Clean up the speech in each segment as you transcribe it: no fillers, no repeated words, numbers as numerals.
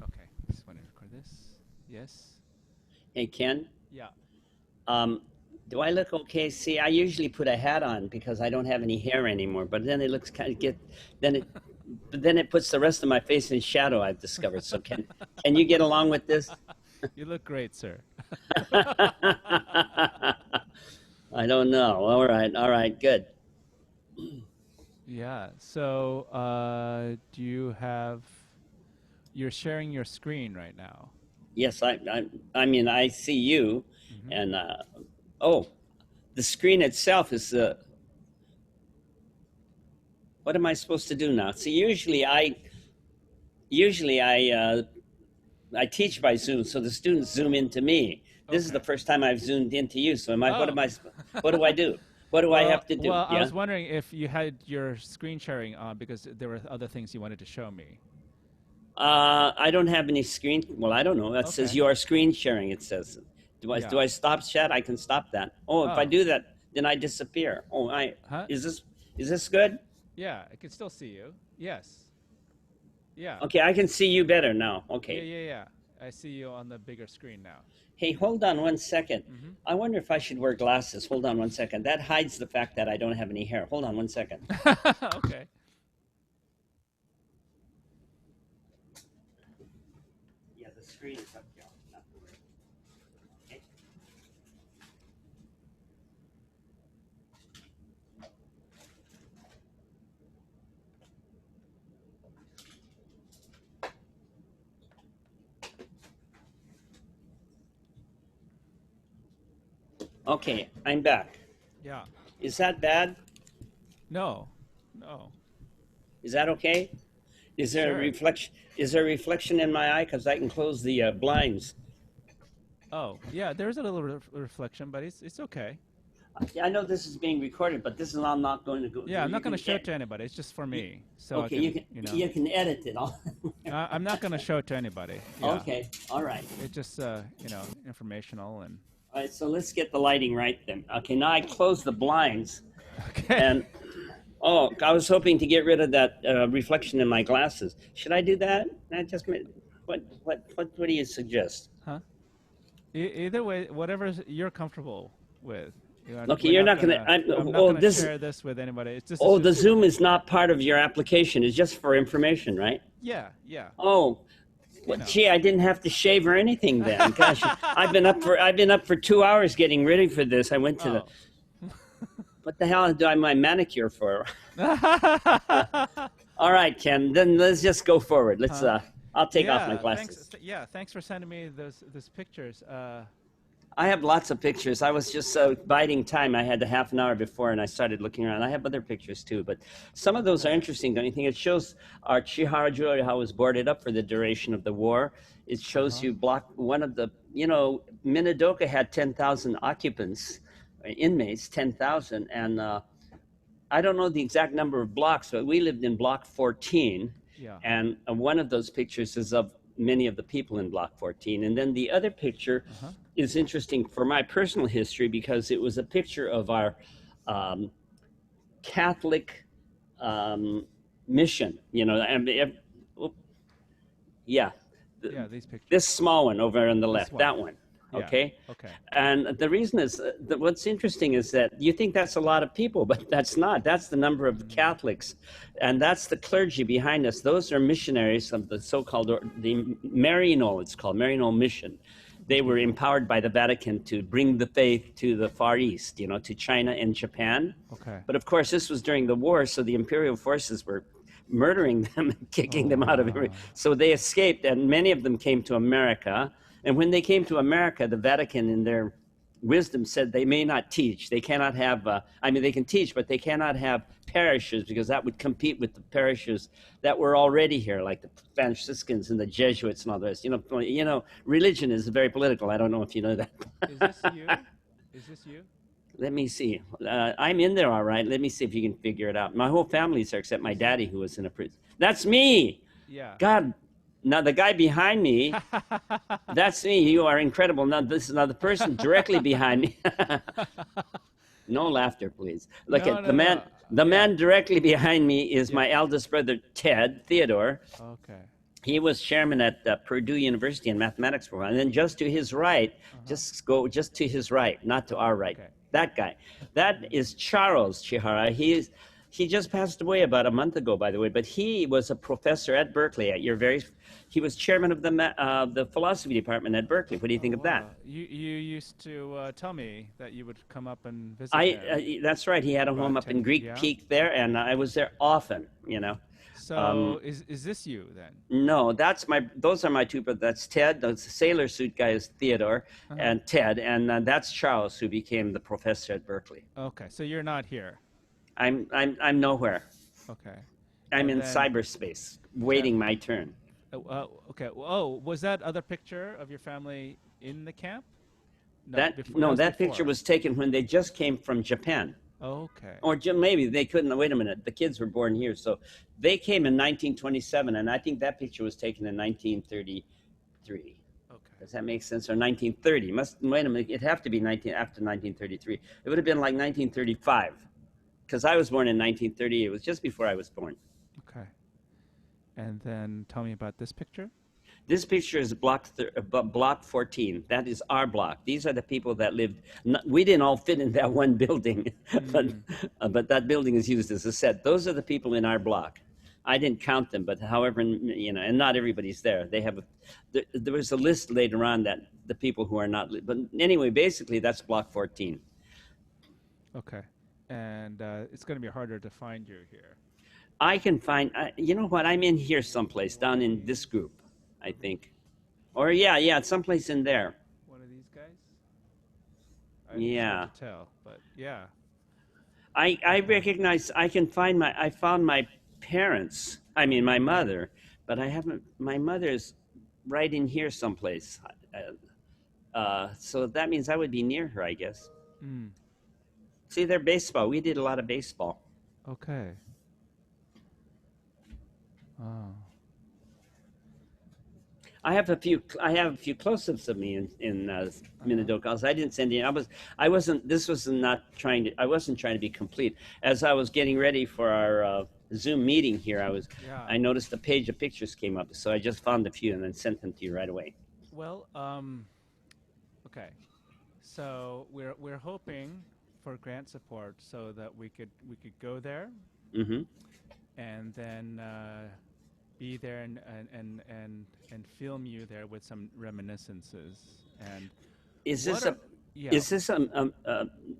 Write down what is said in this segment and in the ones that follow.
Okay, just want to record this. Yes. Hey, Ken, Yeah. do I look okay? See, I usually put a hat on because I don't have any hair anymore, but then it looks then it, but then it puts the rest of my face in shadow, I've discovered. So can you get along with this? You look great, sir. I don't know. All right, good. Yeah. So, do you have? You're sharing your screen right now. Yes, I mean, I see you, Mm-hmm. and oh, the screen itself is what am I supposed to do now? See, usually I teach by Zoom, so the students zoom into me. This is the Okay. first time I've zoomed into you. So Oh. what do I do? What do I Well, have to do? well, I Yeah. was wondering if you had your screen sharing on because there were other things you wanted to show me. I don't have any screen. Well, I don't know. That says Okay. you are screen sharing. It says. Do Yeah. I stop chat? I can stop that. Oh, if I Oh. do that, then I disappear. Oh, I Huh? is this good? Yeah, I can still see you. Yes. Yeah. Okay, I can see you better now. Yeah, Okay. yeah, yeah. I see you on the bigger screen now. Hey, hold on one second. Mm-hmm. I wonder if I should wear glasses. Hold on one second. That hides the fact that I don't have any hair. Hold on one second. Okay. Yeah, the screen is up here. Not to worry. Okay. Okay, I'm back. Yeah. Is that bad? No. No. Is that okay? Is there a Sure. reflection? Is there a reflection in my eye? Because I can close the blinds. Oh, yeah, there's a little reflection, but it's okay. I know this is being recorded, but this is not going to go. Yeah, I'm You not going can to show it to anybody. It's just for me. So I okay. can, you know. You can edit it all. I'm not going to show it to anybody. Yeah. Okay. All right. It's just, informational and. All right. So let's get the lighting right then. Okay. Now I close the blinds, Okay. and oh, I was hoping to get rid of that reflection in my glasses. Should I do that? I just what do you suggest? Huh? Either way, whatever you're comfortable with. Okay, We're you're not not gonna. gonna. I'm not Oh, gonna this. share this with anybody. It's Oh, the just. Zoom is not part of your application. It's just for information, right? Yeah, yeah. Oh, You well, know. gee, I didn't have to shave or anything then. Gosh, I've been up for 2 hours getting ready for this. I went to the. Oh. What the hell do I my manicure for? All right, Ken. Then let's just go forward. Let's. Huh? I'll take off my Yeah. Thanks. glasses. Yeah. Thanks for sending me those pictures. I have lots of pictures. I was just biding time. I had a half an hour before, and I started looking around. I have other pictures too, but some of those are interesting. Don't you think? It shows our Chihara jewelry how it was boarded up for the duration of the war. It shows Uh-huh. you one of the. Minidoka had 10,000 occupants, inmates, 10,000, and I don't know the exact number of blocks, but we lived in block 14, Yeah. and one of those pictures is of many of the people in block 14, and then the other picture Uh-huh. is interesting for my personal history because it was a picture of our um, Catholic mission. Yeah, Yeah. These pictures. this small one over on the This left, one. that one. Yeah. Okay. Okay. And the reason is that what's interesting is that you think that's a lot of people, but that's not. That's the number of Mm. Catholics, and that's the clergy behind us. Those are missionaries of the so-called the Maryknoll. It's called Maryknoll Mission. They were empowered by the Vatican to bring the faith to the Far East, to China and Japan. Okay. But of course, this was during the war, so the imperial forces were murdering them and Oh kicking them out of every. wow. So they escaped, and many of them came to America. And when they came to America, the Vatican, in their wisdom, said they may not teach. They cannot have. They can teach, but they cannot have parishes because that would compete with the parishes that were already here, like the Franciscans and the Jesuits and all this. Religion is very political. I don't know if you know that. Is this you? Is this you? Let me see. I'm in there, all right. Let me see if you can figure it out. My whole family's there except my daddy, who was in a prison. That's me. Yeah. God. Now the guy behind me, that's me. You are incredible. Now the person directly behind me. No laughter, please. Look No, at the no, man. no. The Yeah, man directly behind me is yeah. my eldest brother, Ted Theodore. Okay. He was chairman at Purdue University in mathematics program. And then just to his right, Uh-huh. just to his right, not to our right. Okay. That guy. That Hmm. is Charles Chihara. He just passed away about a month ago, by the way. But he was a professor at Berkeley. He was chairman of the philosophy department at Berkeley. What do you Oh think of that? wow. You used to tell me that you would come up and visit him That's right. He had a home about up in 10. Greek Yeah. Peak there, and I was there often. So Um, is this you then? No, those are my two brothers. That's Ted, the sailor suit guy is Theodore, Uh-huh. and Ted, and that's Charles, who became the professor at Berkeley. Okay. So you're not here. I'm nowhere. Okay. I'm And in then cyberspace, yeah. waiting my turn. Okay. Oh, was that other picture of your family in the camp? No, That before. That no, was that picture before. was taken when they just came from Japan, Okay. or maybe they couldn't. Wait a minute, the kids were born here, so they came in 1927, and I think that picture was taken in 1933. Okay. Does that make sense? Or 1930? Must wait a minute. It'd have to be 19 after 1933. It would have been like 1935, because I was born in 1930. It was just before I was born. Okay. And then tell me about this picture. This picture is block 14. That is our block. These are the people that lived. We didn't all fit in that one building, but Mm. but that building is used as a set. Those are the people in our block. I didn't count them, but however, and not everybody's there. There was a list later on that the people who are not. But anyway, basically, that's block 14. Okay. And it's going to be harder to find you here. I can find. You know what? I'm in here someplace down in this group, I think. Or yeah, it's someplace in there. One of these guys? It's hard Yeah. to tell, but yeah. I Okay. recognize I found my parents. I mean my mother, but I haven't. My mother's right in here someplace. So that means I would be near her, I guess. Mm. See, they're baseball. We did a lot of baseball. Okay. Oh. I have a few close-ups of me in Uh-huh. Minidoka. I didn't send any. I wasn't. This was not trying to. I wasn't trying to be complete. As I was getting ready for our Zoom meeting here, Yeah. I noticed a page of pictures came up, so I just found a few and then sent them to you right away. Well, okay. So we're hoping for grant support so that we could go there Mm-hmm. and then be there and film you there with some reminiscences. And Is what this are a yeah. is this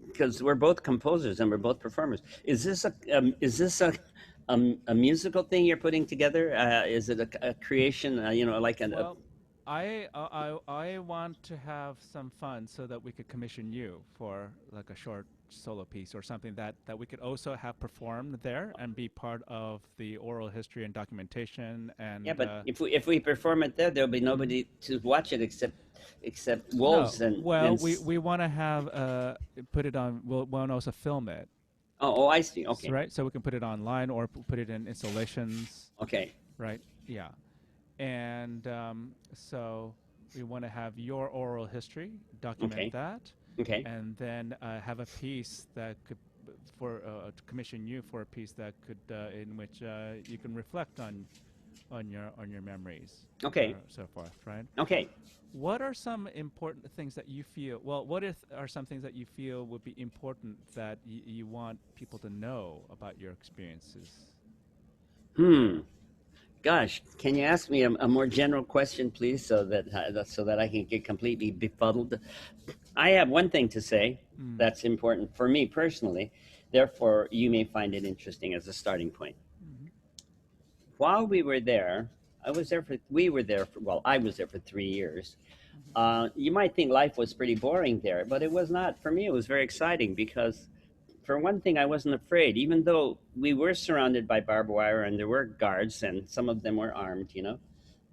because we're both composers and we're both performers? Is this a musical thing you're putting together? Is it a creation? Like Well, I want to have some fun so that we could commission you for like a short solo piece or something that we could also have performed there and be part of the oral history and documentation yeah, and but if we perform it there, there'll be mhm. nobody to watch it except wolves No, and well, we want to have put it on. We'll want to also film it, oh, I see. Okay, right? So we can put it online or put it in installations, okay, right? Yeah. And so we want to have your oral history, document okay, that, okay, and then have a piece that could for to commission you for a piece that could in which you can reflect on your memories okay, so forth, right? okay. What are some important things that you feel? Well, are some things that you feel would be important that you want people to know about your experiences? Hmm. Gosh, can you ask me a more general question, please, so that I can get completely befuddled? I have one thing to say Mm. that's important for me personally. Therefore, you may find it interesting as a starting point. Hmm. While we were there, we were there for, well, I was there for 3 years. Hmm. You might think life was pretty boring there, but it was not. For me, it was very exciting because, for one thing, I wasn't afraid, even though we were surrounded by barbed wire and there were guards and some of them were armed. Hmm.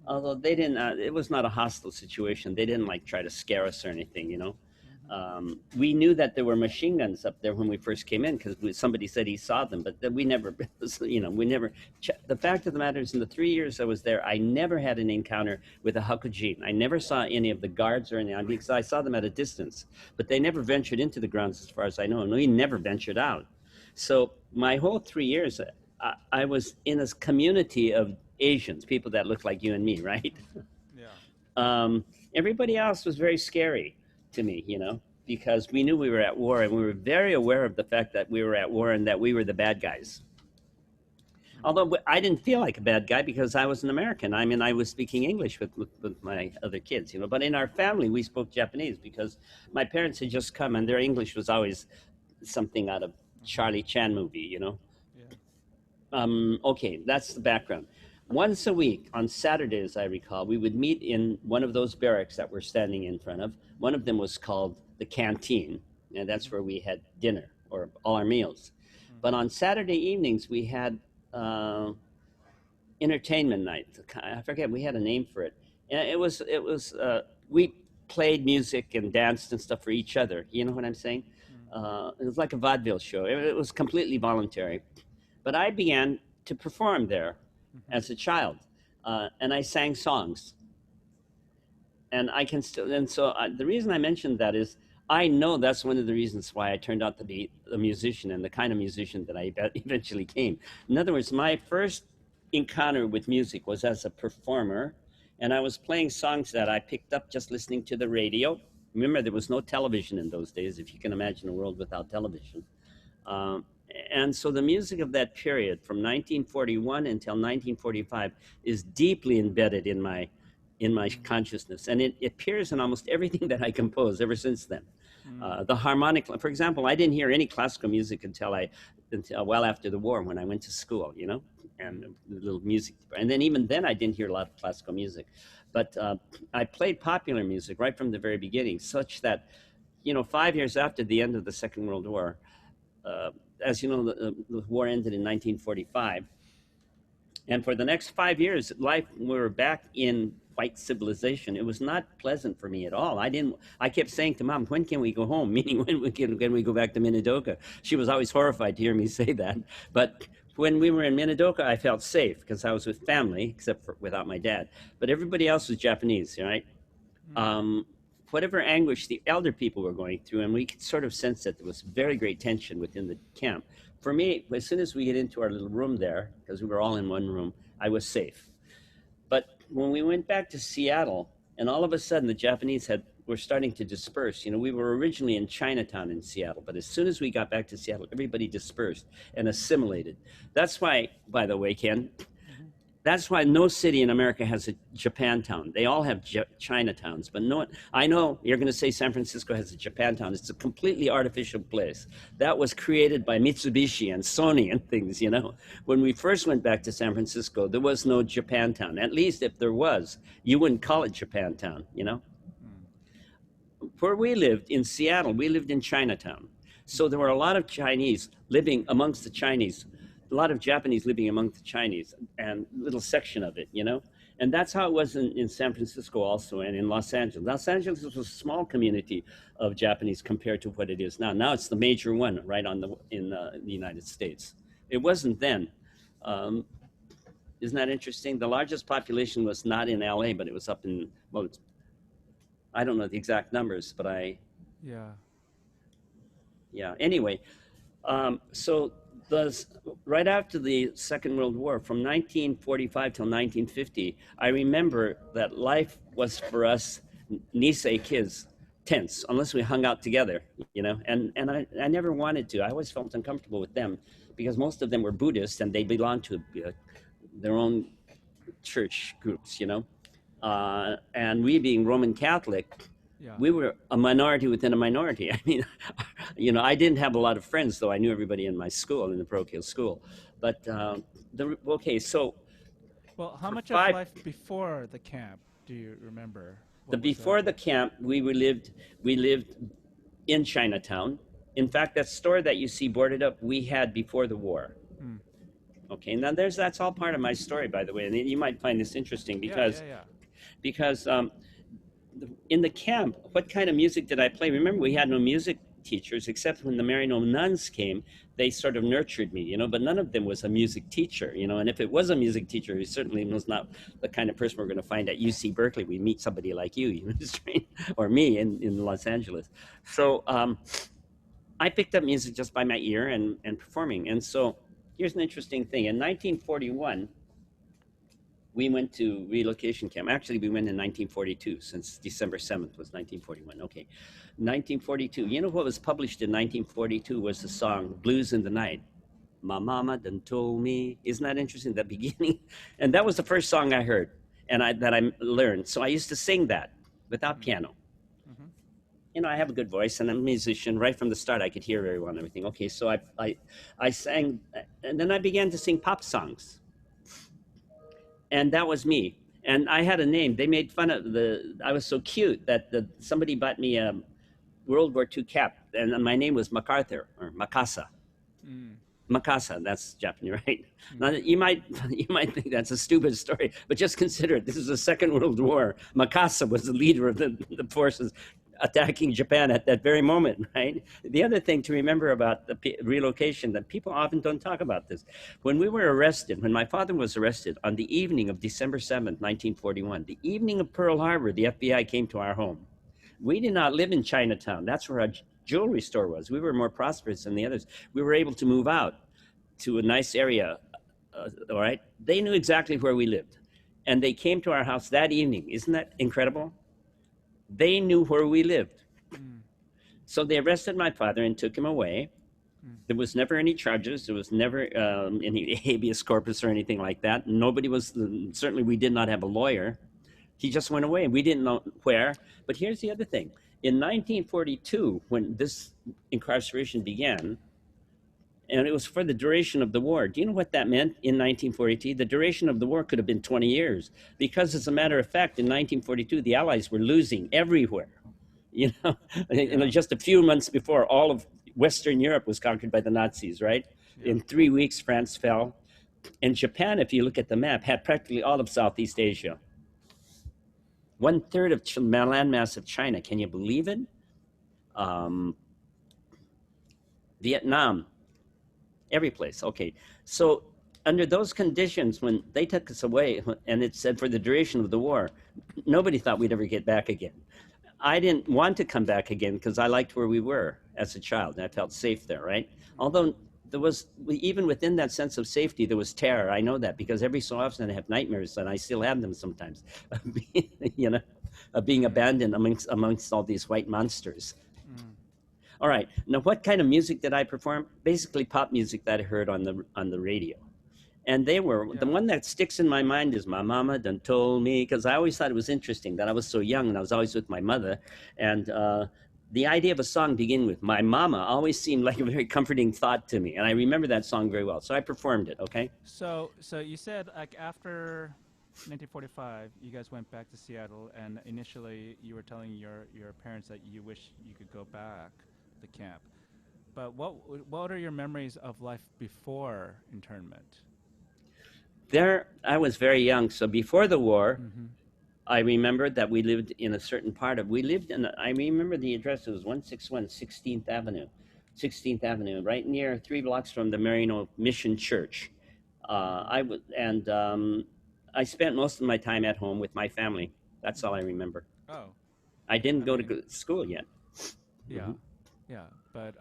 Although they didn't, it was not a hostile situation. They didn't like try to scare us or anything. Hmm. We knew that there were machine guns up there when we first came in because somebody said he saw them, but we never, we never. The fact of the matter is, in the 3 years I was there, I never had an encounter with a Hakujin. I never saw any of the guards or anything because I saw them at a distance, but they never ventured into the grounds as far as I know, and we never ventured out. So my whole 3 years, I was in a community of Asians, people that look like you and me, right? Yeah. Um, Everybody else was very scary to me, because we knew we were at war and we were very aware of the fact that we were at war and that we were the bad guys. Mm. Although I didn't feel like a bad guy because I was an American. I mean, I was speaking English with my other kids, But in our family, we spoke Japanese because my parents had just come and their English was always something out of Mm-hmm. Charlie Chan movie. Yeah. Okay, that's the background. Once a week on Saturdays, I recall, we would meet in one of those barracks that we're standing in front of. One of them was called the canteen, and that's Mm-hmm. where we had dinner or all our meals. Mm. But on Saturday evenings, we had uh, entertainment night. I forget, we had a name for it. And we played music and danced and stuff for each other. You know what I'm saying? Mm. It was like a vaudeville show. It was completely voluntary. But I began to perform there Mm-hmm. as a child, and I sang songs. And I can still, and so the reason I mentioned that is I know that's one of the reasons why I turned out to be a musician and the kind of musician that I eventually came. In other words, my first encounter with music was as a performer, and I was playing songs that I picked up just listening to the radio. Remember, there was no television in those days, if you can imagine a world without television. Um, and so the music of that period from 1941 until 1945 is deeply embedded in my Mm. consciousness, and it appears in almost everything that I compose ever since then. Mm. The harmonic, for example, I didn't hear any classical music until well after the war when I went to school, and Mm. the little music. And then even then, I didn't hear a lot of classical music, but I played popular music right from the very beginning, such that 5 years after the end of the Second World War, uh, as you know, the war ended in 1945. And for the next 5 years, we were back in white civilization. It was not pleasant for me at all. I kept saying to Mom, when can we go home? Meaning, can we go back to Minidoka? She was always horrified to hear me say that. But when we were in Minidoka, I felt safe because I was with family, except for without my dad. But everybody else was Japanese, right? Mm. um, Whatever anguish the elder people were going through, and we could sort of sense that there was very great tension within the camp. For me, as soon as we get into our little room there, because we were all in one room, I was safe. But when we went back to Seattle, and all of a sudden the Japanese were starting to disperse. We were originally in Chinatown in Seattle, but as soon as we got back to Seattle, everybody dispersed and assimilated. That's why, by the way, Ken, Mm-hmm. that's why no city in America has a Japantown. They all have Chinatowns, but no one. I know you're going to say San Francisco has a Japantown. It's a completely artificial place that was created by Mitsubishi and Sony and things. When we first went back to San Francisco, there was no Japantown. At least if there was, you wouldn't call it Japantown. Mm. Where we lived in Seattle, we lived in Chinatown. So there were a lot of Chinese living amongst the Chinese, a lot of Japanese living amongst the Chinese, and a little section of it. And that's how it was in San Francisco also, and in Los Angeles. Los Angeles was a small community of Japanese compared to what it is now. Now it's the major one right in the United States. It wasn't then. Um, isn't that interesting? The largest population was not in LA, but it was up in, well, I don't know the exact numbers, but Yeah. yeah. Anyway, so the right after the Second World War, from 1945 till 1950, I remember that life was for us Nisei kids tense unless we hung out together, and I never wanted to. I always felt uncomfortable with them because most of them were Buddhists and they belonged to their own church groups. And we being Roman Catholic, Yeah. we were a minority within a minority. I mean, I didn't have a lot of friends, though I knew everybody in my school, in the parochial school. But okay, so Well, how for much of five, life before the camp do you remember? the What was that before the like? camp, we lived in Chinatown. In fact, that store that you see boarded up, we had before the war. Mm. Okay, now that's all part of my story, by the way, and you might find this interesting Yeah, yeah, because yeah. because in the camp, what kind of music did I play? Remember, we had no music teachers except when the Marino nuns came. They sort of nurtured me, but none of them was a music teacher, And if it was a music teacher, he certainly was not the kind of person we're going to find at UC Berkeley. We meet somebody like you, or me in Los Angeles. So I picked up music just by my ear and performing. And so here's an interesting thing. In 1941, we went to relocation camp. Actually, we went in 1942, since December 7th was 1941. Okay, 1942. You know what was published in 1942 was the song Blues in the Night. My mama done told me. Isn't that interesting, the beginning? And that was the first song I heard and that I learned. So I used to sing that without piano. I have a good voice and I'm a musician. Right from the start, I could hear very well and everything. Okay, so I sang, and then I began to sing pop songs. And that was me. And I had a name. They made fun of I was so cute that somebody bought me a World War II cap, and my name was MacArthur, or Makasa. Makasa, that's Japanese, right? Now, you might think that's a stupid story, but just consider it. This is the Second World War. Makasa was the leader of the forces attacking Japan at that very moment, right? The other thing to remember about the relocation that people often don't talk about this. When we were arrested, when my father was arrested on the evening of December 7th, 1941, the evening of Pearl Harbor, the FBI came to our home. We did not live in Chinatown. That's where our jewelry store was. We were more prosperous than the others. We were able to move out to a nice area, all right? They knew exactly where we lived. And they came to our house that evening. Isn't that incredible? They knew where we lived. So they arrested my father and took him away. There was never any charges. There was never any habeas corpus or anything like that. Nobody was, certainly we did not have a lawyer. He just went away and we didn't know where. But here's the other thing. In 1942, when this incarceration began, and it was for the duration of the war. Do you know what that meant in 1942? The duration of the war could have been 20 years. Because as a matter of fact, in 1942, the Allies were losing everywhere. Just a few months before, all of Western Europe was conquered by the Nazis, right? Yeah. In 3 weeks, France fell. And Japan, if you look at the map, had practically all of Southeast Asia. 1/3 of landmass of China. Can you believe it? Vietnam. Every place. Okay. So under those conditions, when they took us away, and it said for the duration of the war, nobody thought we'd ever get back again. I didn't want to come back again because I liked where we were as a child, and I felt safe there, right? Although there was, even within that sense of safety, there was terror. I know that because every so often I have nightmares, and I still have them sometimes, of being abandoned amongst all these white monsters. All right. Now, what kind of music did I perform? Basically, pop music that I heard on the radio. And they were, the one that sticks in my mind is My Mama Done Told Me, because I always thought it was interesting that I was so young and I was always with my mother. And the idea of a song beginning with My Mama always seemed like a very comforting thought to me. And I remember that song very well. So I performed it, okay? So you said, like, after 1945, you guys went back to Seattle, and initially you were telling your parents that you wish you could go back the camp. But what are your memories of life before internment? There, I was very young. So before the war, I remembered that we lived in a certain part of, I remember the address, it was 161 16th Avenue. 16th Avenue, right near 3 blocks from the Marino Mission Church. I spent most of my time at home with my family. That's all I remember. Oh. I didn't go to school yet. Yeah. Yeah, but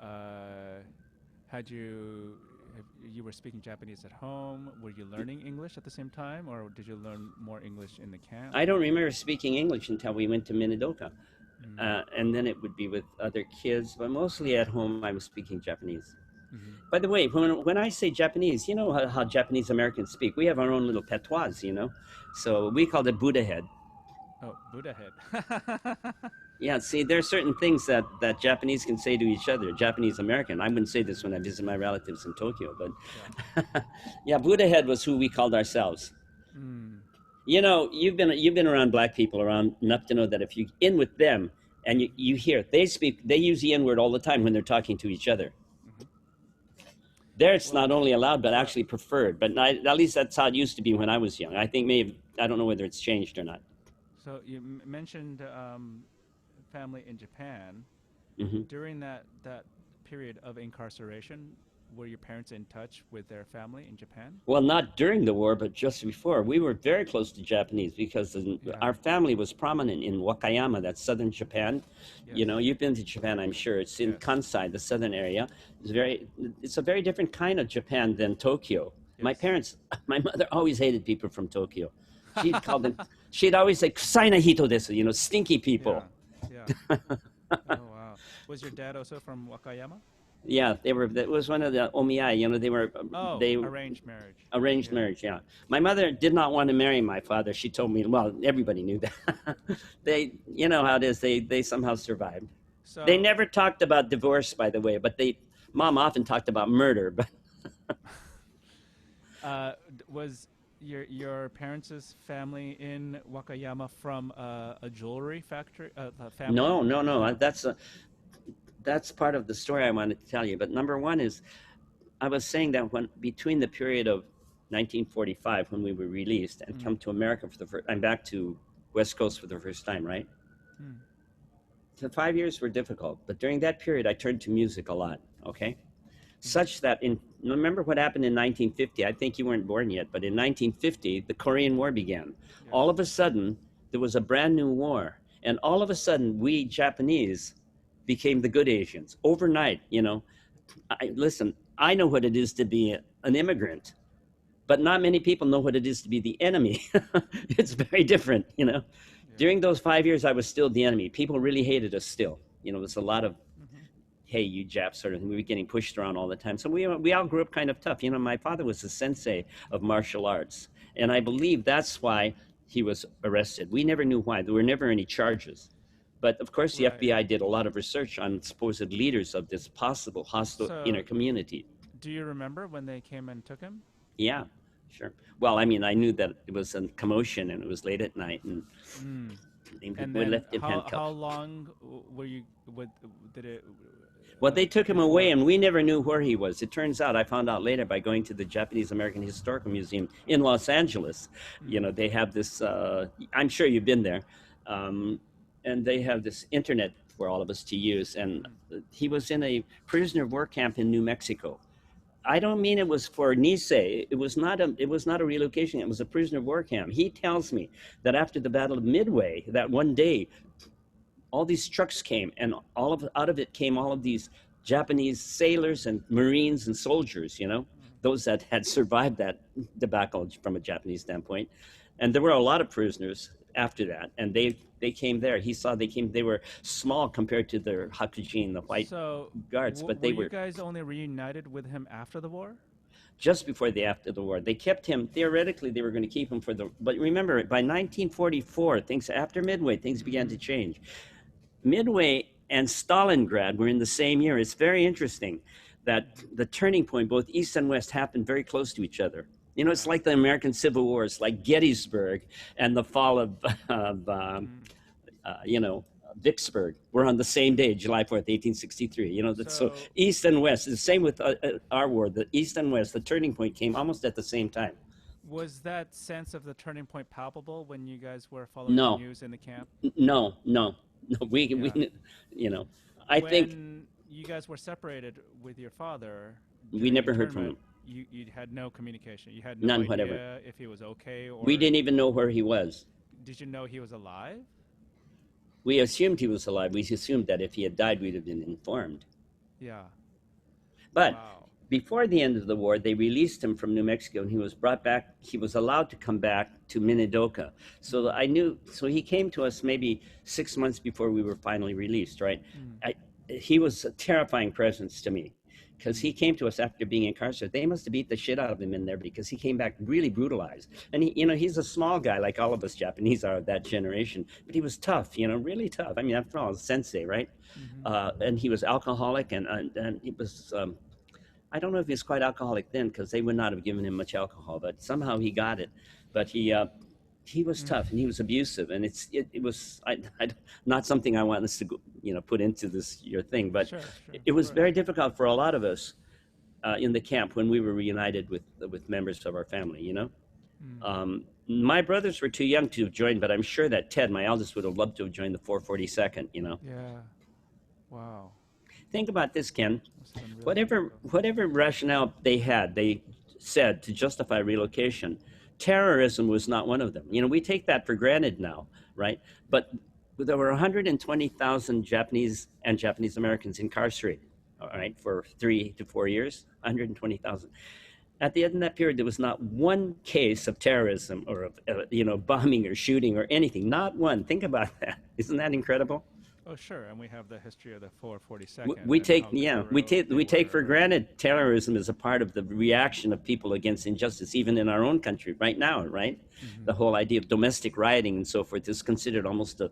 you were speaking Japanese at home? Were you learning English at the same time, or did you learn more English in the camp? I don't remember speaking English until we went to Minidoka, and then it would be with other kids, but mostly at home I was speaking Japanese. By the way, when I say Japanese, you know how Japanese Americans speak. We have our own little patois, so we called it Buddha head. Oh, Buddha head. Yeah, see, there are certain things that Japanese can say to each other, Japanese American. I wouldn't say this when I visit my relatives in Tokyo, but yeah, Buddha head was who we called ourselves. You've been around black people around enough to know that if you're in with them and you hear, they use the N-word all the time when they're talking to each other. There it's not only allowed, but actually preferred. But at least that's how it used to be when I was young. I think I don't know whether it's changed or not. So you mentioned family in Japan. Hmm. During that period of incarceration, were your parents in touch with their family in Japan? Well, not during the war, but just before. We were very close to Japanese because Yeah. our family was prominent in Wakayama, that's southern Japan. Yes. You know, you've been to Japan, I'm sure. It's in Yes. Kansai, the southern area. It's a very different kind of Japan than Tokyo. My Yes. parents, my mother always hated people from Tokyo. She'd call them, she'd always say, "Kusai na hito desu," you know, stinky Yeah. people. Yeah. Oh wow. Was your dad also from Wakayama? Yeah, they were. That was one of the omiyai. You know, Oh, they arranged marriage. arranged Yeah. marriage. Yeah, my mother did not want to marry my father. She told me. Well, everybody knew that. You know how it is. They somehow survived. They So, never talked about divorce, by the way, but mom often talked about murder. But was your parents' family in Wakayama from a jewelry factory, a family? no, no, no. No. That's part of the story I wanted to tell you. But number one is I was saying that when between the period of 1945 when we were released and Mm. come to America for the first, I'm back to West Coast for the first time, right? Mm. The 5 years were difficult, but during that period, I turned to music a lot. Okay, Mm-hmm. such that in remember what happened in 1950. I think you weren't born yet, but in 1950, the Korean War began. Yes. All of a sudden, there was a brand new war, and all of a sudden, we Japanese became the good Asians overnight. You know, listen. I know what it is to be an immigrant, but not many people know what it is to be the enemy. It's very different, you know. Yeah. During those 5 years, I was still the enemy. People really hated us still. You know, there's a lot of Mm-hmm. hey, you Japs sort of thing. We were getting pushed around all the time. So we all grew up kind of tough. You know, my father was a sensei of martial arts, and I believe that's why he was arrested. We never knew why. There were never any charges. But of course, the Right. FBI did a lot of research on supposed leaders of this possible hostile inner So, community. do you remember when they came and took him? Yeah, sure. Well, I mean, I knew that it was a commotion and it was late at night, and Mm. And we then left him how handcuffed. long were you with did it Well, they took him away, before? and we never knew where he was. It turns out, I found out later by going to the Japanese American Historical Museum in Los Angeles. You know, Mm. they have this, I'm sure you've been there, um, and they have this internet for all of us to use. And Mm. he was in a prisoner of war camp in New Mexico. I don't mean it was for Nisei. It was not a relocation. It was a prisoner of war camp. He tells me that after the Battle of Midway, that one day all these trucks came, and out of it came all of these Japanese sailors and Marines and soldiers. You know, Mm. those that had survived that debacle from a Japanese standpoint, and there were a lot of prisoners after that, and they came there. He saw they came. They were small compared to their Hakujin, the white So, guards, but were they you were guys only reunited with him after the war? just before the after the war. They kept him theoretically. They were going to keep him for the. But remember, by 1944, things after Midway, things began Mm-hmm. to change. Midway and Stalingrad were in the same year. It's very interesting that Mm-hmm. the turning point, both East and West, happened very close to each other. You know, it's Yeah. like the American Civil War. It's like Gettysburg and the fall of Mm. you know, Vicksburg. We're on the same day, July 4th, 1863. You know, so So, East and West. The same with our war. The East and West, the turning point came almost at the same time. was that sense of the turning point palpable when you guys were following the No, news in the camp? no, no, no. Yeah. You know, I think When you guys were separated with your father we during never heard from internment, him. you had no communication. You had no None, whatever. idea if he was okay, We or didn't even know where he was. did you know he was alive? We assumed he was alive. We assumed that if he had died, we'd have been informed. Yeah. But Wow. before the end of the war, they released him from New Mexico, and he was brought back. He was allowed to come back to Minidoka. So Mm. I knew. So he came to us maybe 6 months before we were finally released. Right? Mm. I, he was a terrifying presence to me because Mm. he came to us after being incarcerated. They must have beat the shit out of him in there because he came back really brutalized. And he, you know, he's a small guy like all of us Japanese are of that generation, but he was tough. You know, really tough. I mean, after all, sensei, right? Mm-hmm. And he was alcoholic, and he was. I don't know if he was quite alcoholic then because they would not have given him much alcohol, but somehow he got it. But he was Mm. tough and he was abusive, and it was not something I want us to put into this your thing, but Sure, sure, it of was course. very difficult for a lot of us in the camp when we were reunited with members of our family. Mm. Um, My brothers were too young to have joined, but I'm sure that Ted, my eldest, would have loved to have joined the 442nd. Yeah. Wow. Think about this, Ken. Must have been really Whatever difficult. whatever rationale they had, they said to justify relocation, terrorism was not one of them. We take that for granted now, right? But there were 120,000 Japanese and Japanese Americans incarcerated, all right, for 3 to 4 years. 120,000. At the end of that period, there was not one case of terrorism or of bombing or shooting or anything. Not one. Think about that. Isn't that incredible? Oh, sure. And we have the history of the We 442nd we and take how yeah thorough they we take for were. granted terrorism is a part of the reaction of people against injustice, even in our own country right now, right? Hmm. The whole idea of domestic rioting and so forth is considered almost a,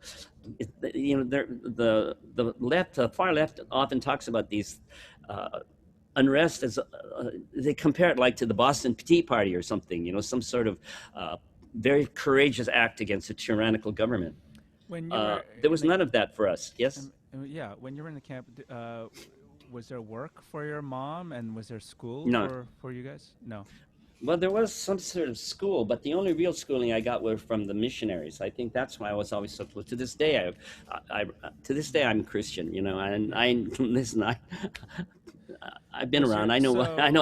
the left, far left, often talks about these uh, unrest as they compare it like to the Boston Tea Party or something, some sort of uh, very courageous act against a tyrannical government. When you were There in was the none of that for us. Yes. yeah, when you were in the camp, was there work for your mom, and was there school No. for you guys? No. Well, there was some sort of school, but the only real schooling I got was from the missionaries. I think that's why I was always so close. To this day, to this day, I'm Christian, and Yeah. I listen. I've been Was around. your I know.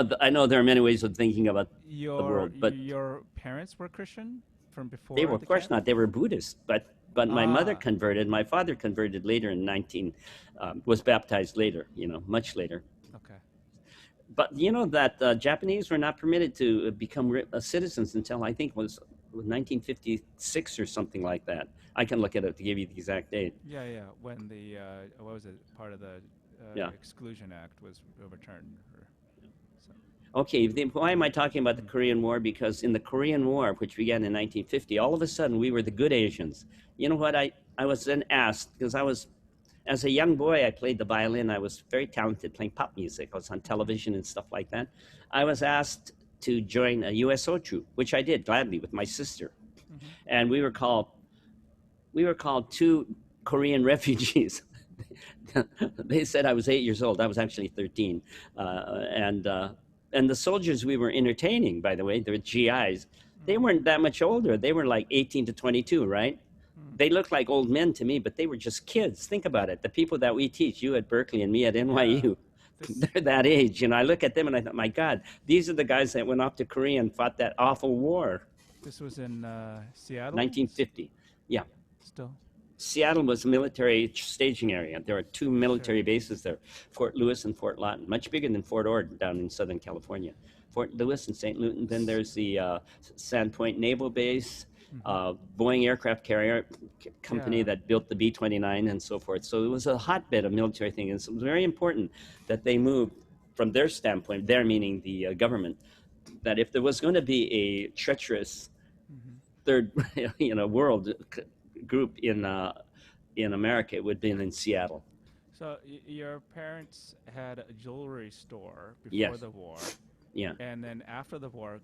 so I know there are many ways of thinking about the your world, but your parents were Christian from they before were, of the course, camp? not. They were Buddhist, but my mother Ah, converted. My father converted later in 19, was baptized later. Much later. okay. But you know that Japanese were not permitted to become citizens until I think was 1956 or something like that. I can look it up to give you the exact date. Yeah, yeah. When the what was it? Part of the Yeah. Exclusion Act was overturned. Or so. Okay. Why am I talking about the Mm. Korean War? Because in the Korean War, which began in 1950, all of a sudden we were the good Asians. You know what? I was then asked because as a young boy, I played the violin. I was very talented playing pop music. I was on Mm-hmm. television and stuff like that. I was asked to join a USO troop, which I did gladly with my sister. Mm-hmm. And we were called two Korean refugees. They said I was 8 years old. I was actually 13, and the soldiers we were entertaining, by the way, the GIs, they Mm-hmm. weren't that much older. They were like 18 to 22, right? Mm. They looked like old men to me, but they were just kids. Think about it. The people that we teach, you at Berkeley and me at Yeah. NYU, This they're that age. I look at them and I thought, my God, these are the guys that went off to Korea and fought that awful war, this was in Seattle. 1950. Yeah. Still. Seattle was a military staging area. There are two Sure. military bases there, Fort Lewis and Fort Lawton, much bigger than Fort Ord down in Southern California. Fort Lewis and St. Luton. Then there's the Sandpoint Naval Base, Mm-hmm. Boeing aircraft carrier company Yeah. that built the B-29 and so forth. So it was a hotbed of military things. And so it was very important that they moved from their standpoint, their meaning the government, that if there was going to be a treacherous Mm-hmm. third world group in America, it would have been in Seattle. So your parents had a jewelry store before Yes. the war, Yeah. and then after the war,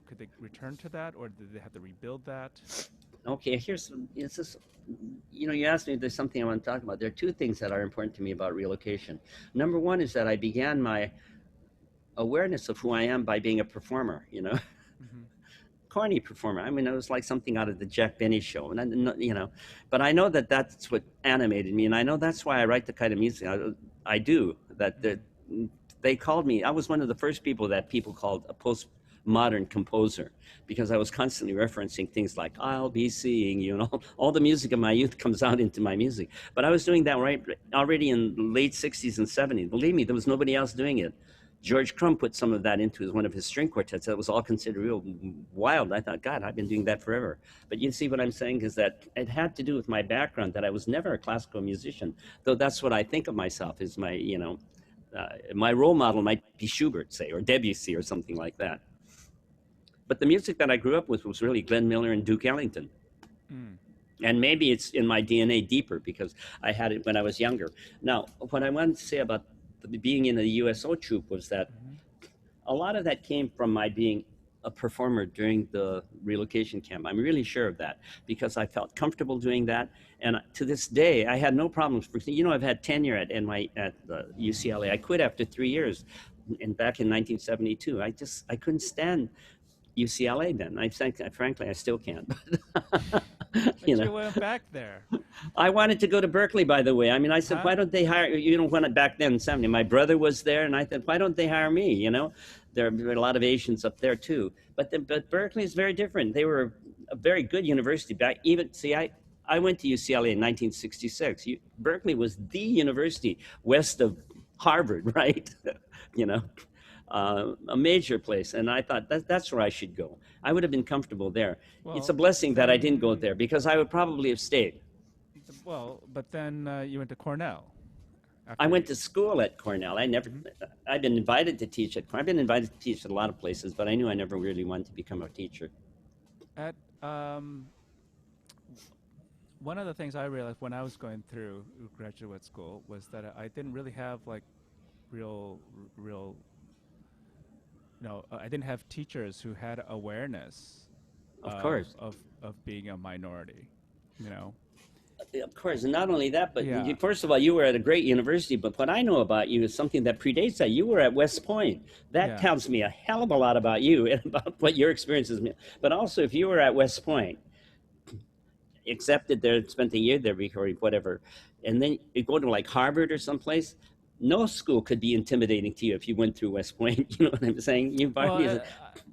could they return to that, or did they have to rebuild that? Okay. It's this. You asked me if there's something I want to talk about. There are two things that are important to me about relocation. Number one is that I began my awareness of who I am by being a performer. Mm-hmm. Corny performer. I mean, it was like something out of the Jack Benny show, and but I know that that's what animated me, and I know that's why I write the kind of music I do. They called me. I was one of the first people that people called a postmodern composer because I was constantly referencing things like "I'll be seeing you," and all the music of my youth comes out into my music. But I was doing that right already in the late '60s and '70s. Believe me, there was nobody else doing it. George Crumb put some of that into one of his string quartets. That was all considered real wild. I thought, God, I've been doing that forever. But you see what I'm saying is that it had to do with my background, that I was never a classical musician, though that's what I think of myself as my role model might be Schubert, say, or Debussy or something like that. But the music that I grew up with was really Glenn Miller and Duke Ellington. Mm. And maybe it's in my DNA deeper because I had it when I was younger. Now, what I wanted to say about being in the USO troop was that Mm-hmm. a lot of that came from my being a performer during the relocation camp. I'm really sure of that because I felt comfortable doing that. And to this day, I had no problems. I've had tenure at UCLA. I quit after 3 years, and back in 1972, I couldn't stand UCLA then. I think, frankly, I still can't. you But know, you went back there, I wanted to go to Berkeley, by the way. I mean, I said, huh? why don't they hire, when back then in 70, my brother was there, and I said, why don't they hire me? There are a lot of Asians up there too. But Berkeley is very different. They were a very good university back. Even, see, I went to UCLA in 1966. Berkeley was the university west of Harvard, right? you know, a major place. And I thought that's where I should go. I would have been comfortable there. It's a Well, blessing that I didn't go then, there because I would probably have stayed. but then you went to Cornell I after went you. to school at Cornell. Mhm. I've been invited to teach at, I've been invited to teach at a lot of places, but I knew I never really wanted to become a teacher. At one of the things I realized when I was going through graduate school was that I didn't really have like real, I didn't have teachers who had awareness Of course. of being a minority, you know. Of course, and not only that, but Yeah, first of all, you were at a great university. But what I know about you is something that predates that. You were at West Point. That yeah. tells me a hell of a lot about you and about what your experiences mean. But also, if you were at West Point, accepted there, spent a year there, or whatever, and then you go to like Harvard or someplace, no school could be intimidating to you if you went through West Point. You know what I'm saying? You've Well, already.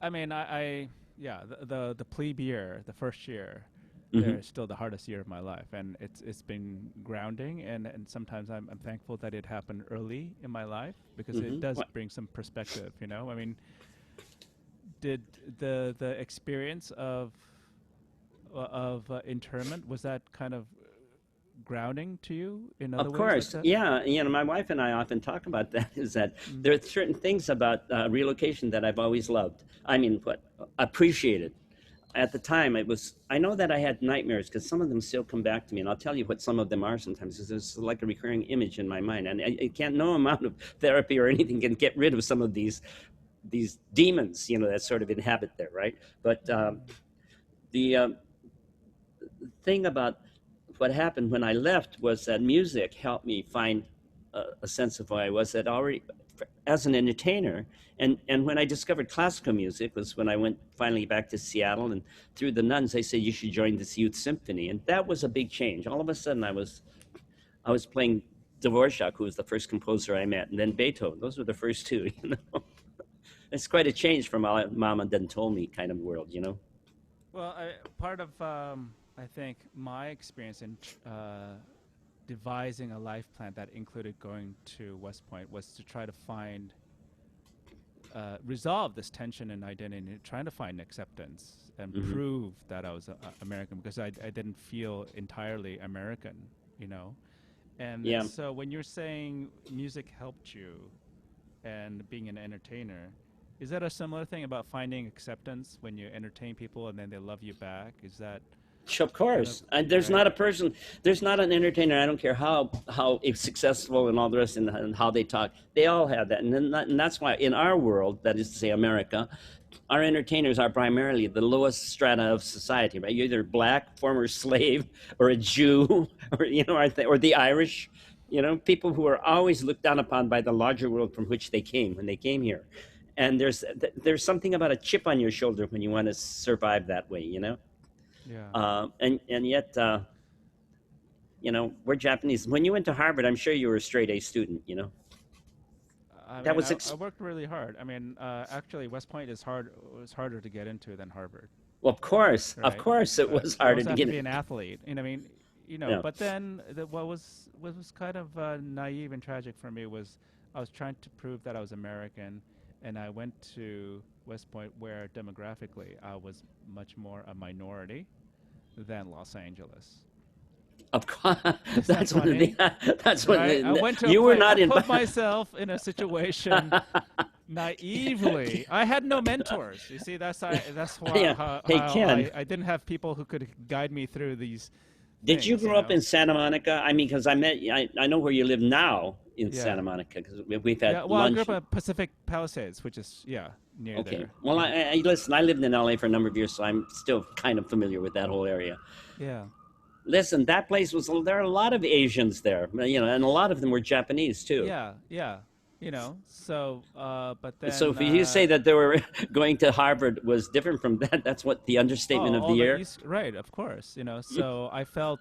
I mean, yeah, the plebe year, the first year, there Mhm. is still the hardest year of my life, and it's been grounding, and sometimes I'm thankful that it happened early in my life because it does What? bring some perspective, you know. I mean, did the experience of internment, was that kind of grounding to you in other Of ways like course, that? yeah. My wife and I often talk about that. Is that Mm. there are certain things about relocation that I've always loved. I mean, what appreciated. At the time, it was. I know that I had nightmares because some of them still come back to me, and I'll tell you what some of them are sometimes. Because there's like a recurring image in my mind, and I can't. No amount of therapy or anything can get rid of some of these demons, that sort of inhabit there, right? But Mm. the thing about what happened when I left was that music helped me find a sense of who I was that already as an entertainer. And when I discovered classical music was when I went finally back to Seattle, and through the nuns they said you should join this youth symphony, and that was a big change. All of a sudden I was playing Dvorak, who was the first composer I met, and then Beethoven. Those were the first two. It's quite a change from a mama done told me kind of world. Well, part of I think my experience in devising a life plan that included going to West Point was to try to find resolve this tension in identity, trying to find acceptance and Hmm. prove that I was American because I didn't feel entirely American, you know. And Yeah. so when you're saying music helped you and being an entertainer, is that a similar thing about finding acceptance when you entertain people and then they love you back? Is that Of kind of course, and there's right? not a person, there's not an entertainer. I don't care how successful and all the rest, and how they talk. They all have that, and that's why in our world, that is to say, America, our entertainers are primarily the lowest strata of society. Right? You're either black, former slave, or a Jew, or or the Irish. People who are always looked down upon by the larger world from which they came when they came here. And there's something about a chip on your shoulder when you want to survive that way. Yeah. And yet, we're Japanese. When you went to Harvard, I'm sure you were a straight A student. I That mean, was, I worked really hard. I mean, actually, West Point is hard. Was harder to get into than Harvard, well, of right? course, it was You harder also to have to get be it. an athlete. I mean, Yeah, But then what was kind of naive and tragic for me was I was trying to prove that I was American, and I went to West Point where demographically I was much more a minority than Los Angeles. of course. Is that That's one of the. funny? That's one. Right? I went to a You were place. I not in. put myself in a situation naively. I had no mentors. You see, that's why Yeah. Hey, how Ken, I didn't have people who could guide me through these did you things. grow up in Santa Monica? I mean, because I know where you live now in Yeah. Santa Monica because we've had Yeah. Well, I grew up lunch. at Pacific Palisades, which is near Okay. there. Well, Hmm. listen. I lived in LA for a number of years, so I'm still kind of familiar with that whole area. Yeah. Listen, that place was. There are a lot of Asians there, and a lot of them were Japanese too. Yeah. Yeah. But So then, if you say that they were going to Harvard was different from that, that's what the oh, understatement of the all the year. East, right, of course, so I felt,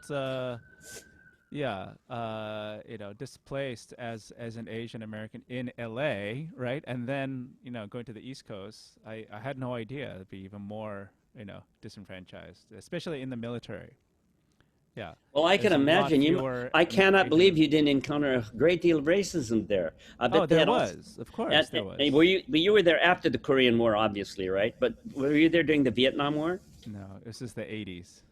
yeah, displaced as an Asian American in LA, right? And then, going to the East Coast, I had no idea it'd be even more, disenfranchised, especially in the military. Yeah. Well, I can There's a lot imagine you. fewer I cannot Asian. believe you didn't encounter a great deal of racism there. I Oh, bet they there had also. was. Of course, there And was. were you? But you were there after the Korean War, obviously, right? But were you there during the Vietnam War? No, this is the 80s.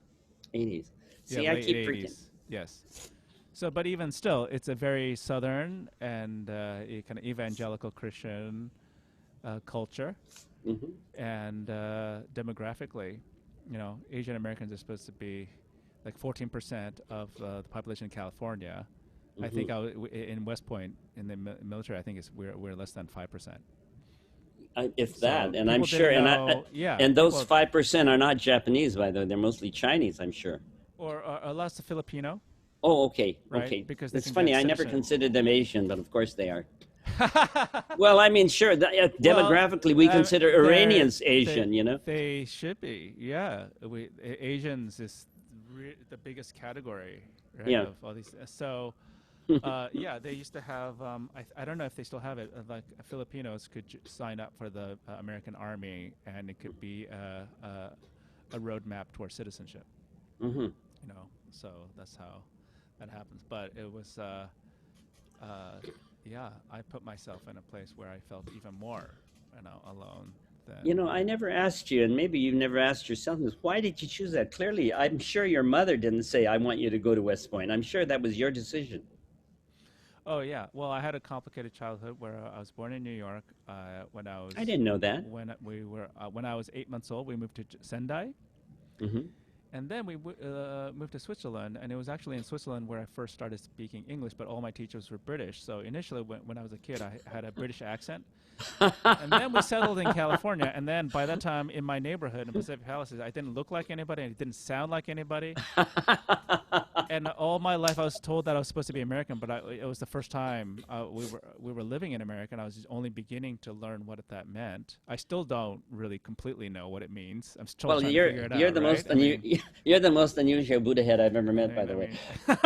80s. Yeah, See, I late keep freaking. 80s. Yes. So, but even still, it's a very southern and kind of evangelical Christian culture, Hmm. and demographically, Asian Americans are supposed to be like 14% of the population in California. I Hmm. think in West Point in the military, I think we're less than 5%. If that, So and I'm people sure, didn't know. Yeah, and those people 5% are not Japanese, by the way. They're mostly Chinese, I'm sure. or lots of Filipino, Oh, okay, right? okay. Because they It's can get funny. I never citizen. considered them Asian, but of course they are. Well, I mean, sure. Well, Demographically, we consider Iranians they Asian. You know. they should be. Yeah, Asians is the biggest category, right? Yeah. Of all these. So, yeah, they used to have. I don't know if they still have it. Like Filipinos could sign up for the American Army, and it could be a roadmap towards citizenship. Hmm. So that's how that happens. But it was. Uh, yeah, I put myself in a place where I felt even more, alone You than. know, I never asked you, and maybe you've never asked yourself this. Why did you choose that? Clearly, I'm sure your mother didn't say, "I want you to go to West Point." I'm sure that was your decision. Oh yeah, well, I had a complicated childhood where I was born in New York. When I I was didn't know that. when I was 8 months old, we moved to Sendai, Hmm. and then we moved to Switzerland. And it was actually in Switzerland where I first started speaking English. But all my teachers were British, so initially when I was a kid, I had a British accent. And then we settled in California. And then by that time, in my neighborhood in Pacific Palisades, I didn't look like anybody, and it didn't sound like anybody. And all my life, I was told that I was supposed to be American, but it was the first time we were living in America, and I was just only beginning to learn what that meant. I still don't really completely know what it means. I'm still Well, trying to figure it you're out, the right? most you're the most unusual Buddha head I've ever met, by the I way.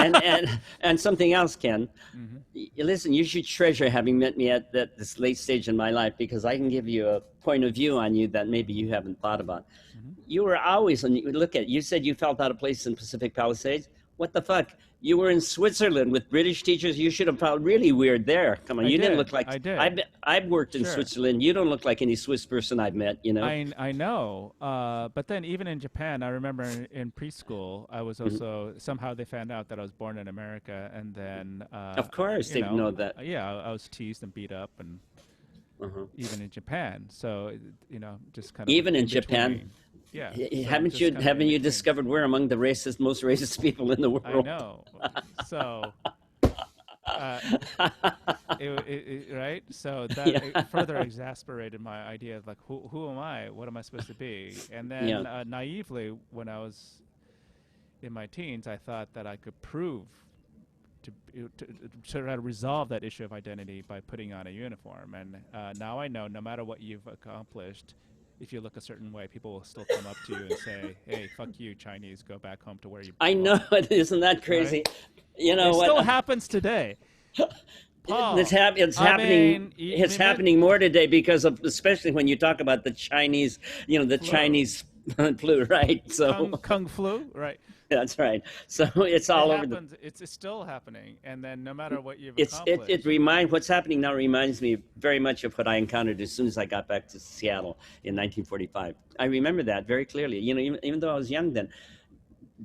mean, And something else, Ken. hmm Listen, you should treasure having met me at this late stage in my life because I can give you a point of view on you that maybe you haven't thought about. hmm You were always on. Look at you said you felt out of place in Pacific Palisades. What the fuck? You were in Switzerland with British teachers. You should have felt really weird there. Come on, I you didn't look did, like I did, I've worked in sure. Switzerland. You don't look like any Swiss person I've met. You know. I know, but then even in Japan, I remember in preschool, I was Mhm. also somehow they found out that I was born in America, and then Of course, they know that. yeah, I was teased and beat up, and Uh-huh. even in Japan, so just kind of Even in in Japan, between. Yeah, so just kind of haven't in you between. discovered we're among the most racist people in the I world? know, so. Uh, right? So that Yeah. it further exasperated my idea of like, who am I? What am I supposed to be? And Yeah. then naively, when I was in my teens, I thought that I could prove to try to resolve that issue of identity by putting on a uniform. And now I know, no matter what you've accomplished, if you look a certain way, people will still come up to you and say, "Hey, fuck you, Chinese. Go back home to where you I know belong." it. Isn't that Right? crazy? You know It what? still happens today, Paul. It's I happening. mean, It's happening more today because of, especially when you talk about the Chinese. You know, the flu, Chinese flu, right? So kung flu, right? that's right. So it's It all over the. happens. It's still happening. And then no matter what you've It accomplished, reminds what's happening now reminds me very much of what I encountered as soon as I got back to Seattle in 1945. I remember that very clearly. You know, even though I was young then,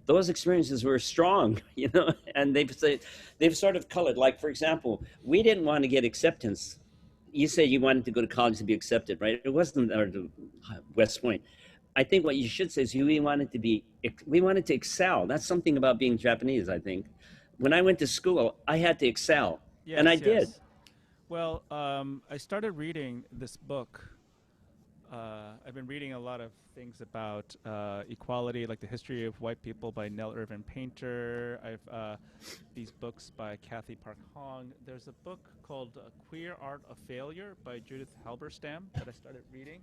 those experiences were strong. You know, and they've sort of colored. Like for example, we didn't want to get acceptance. You say you wanted to go to college to be accepted, right? It wasn't or to West Point. I think what you should say is we wanted to excel. That's something about being Japanese, I think. When I went to school, I had to excel, and I yes, did. yes. Well, I started reading this book I've been reading a lot of things about equality, like the history of white people by Nell Irvin Painter. I've these books by Kathy Park Hong. There's a book called Queer Art of Failure by Judith Halberstam that I started reading.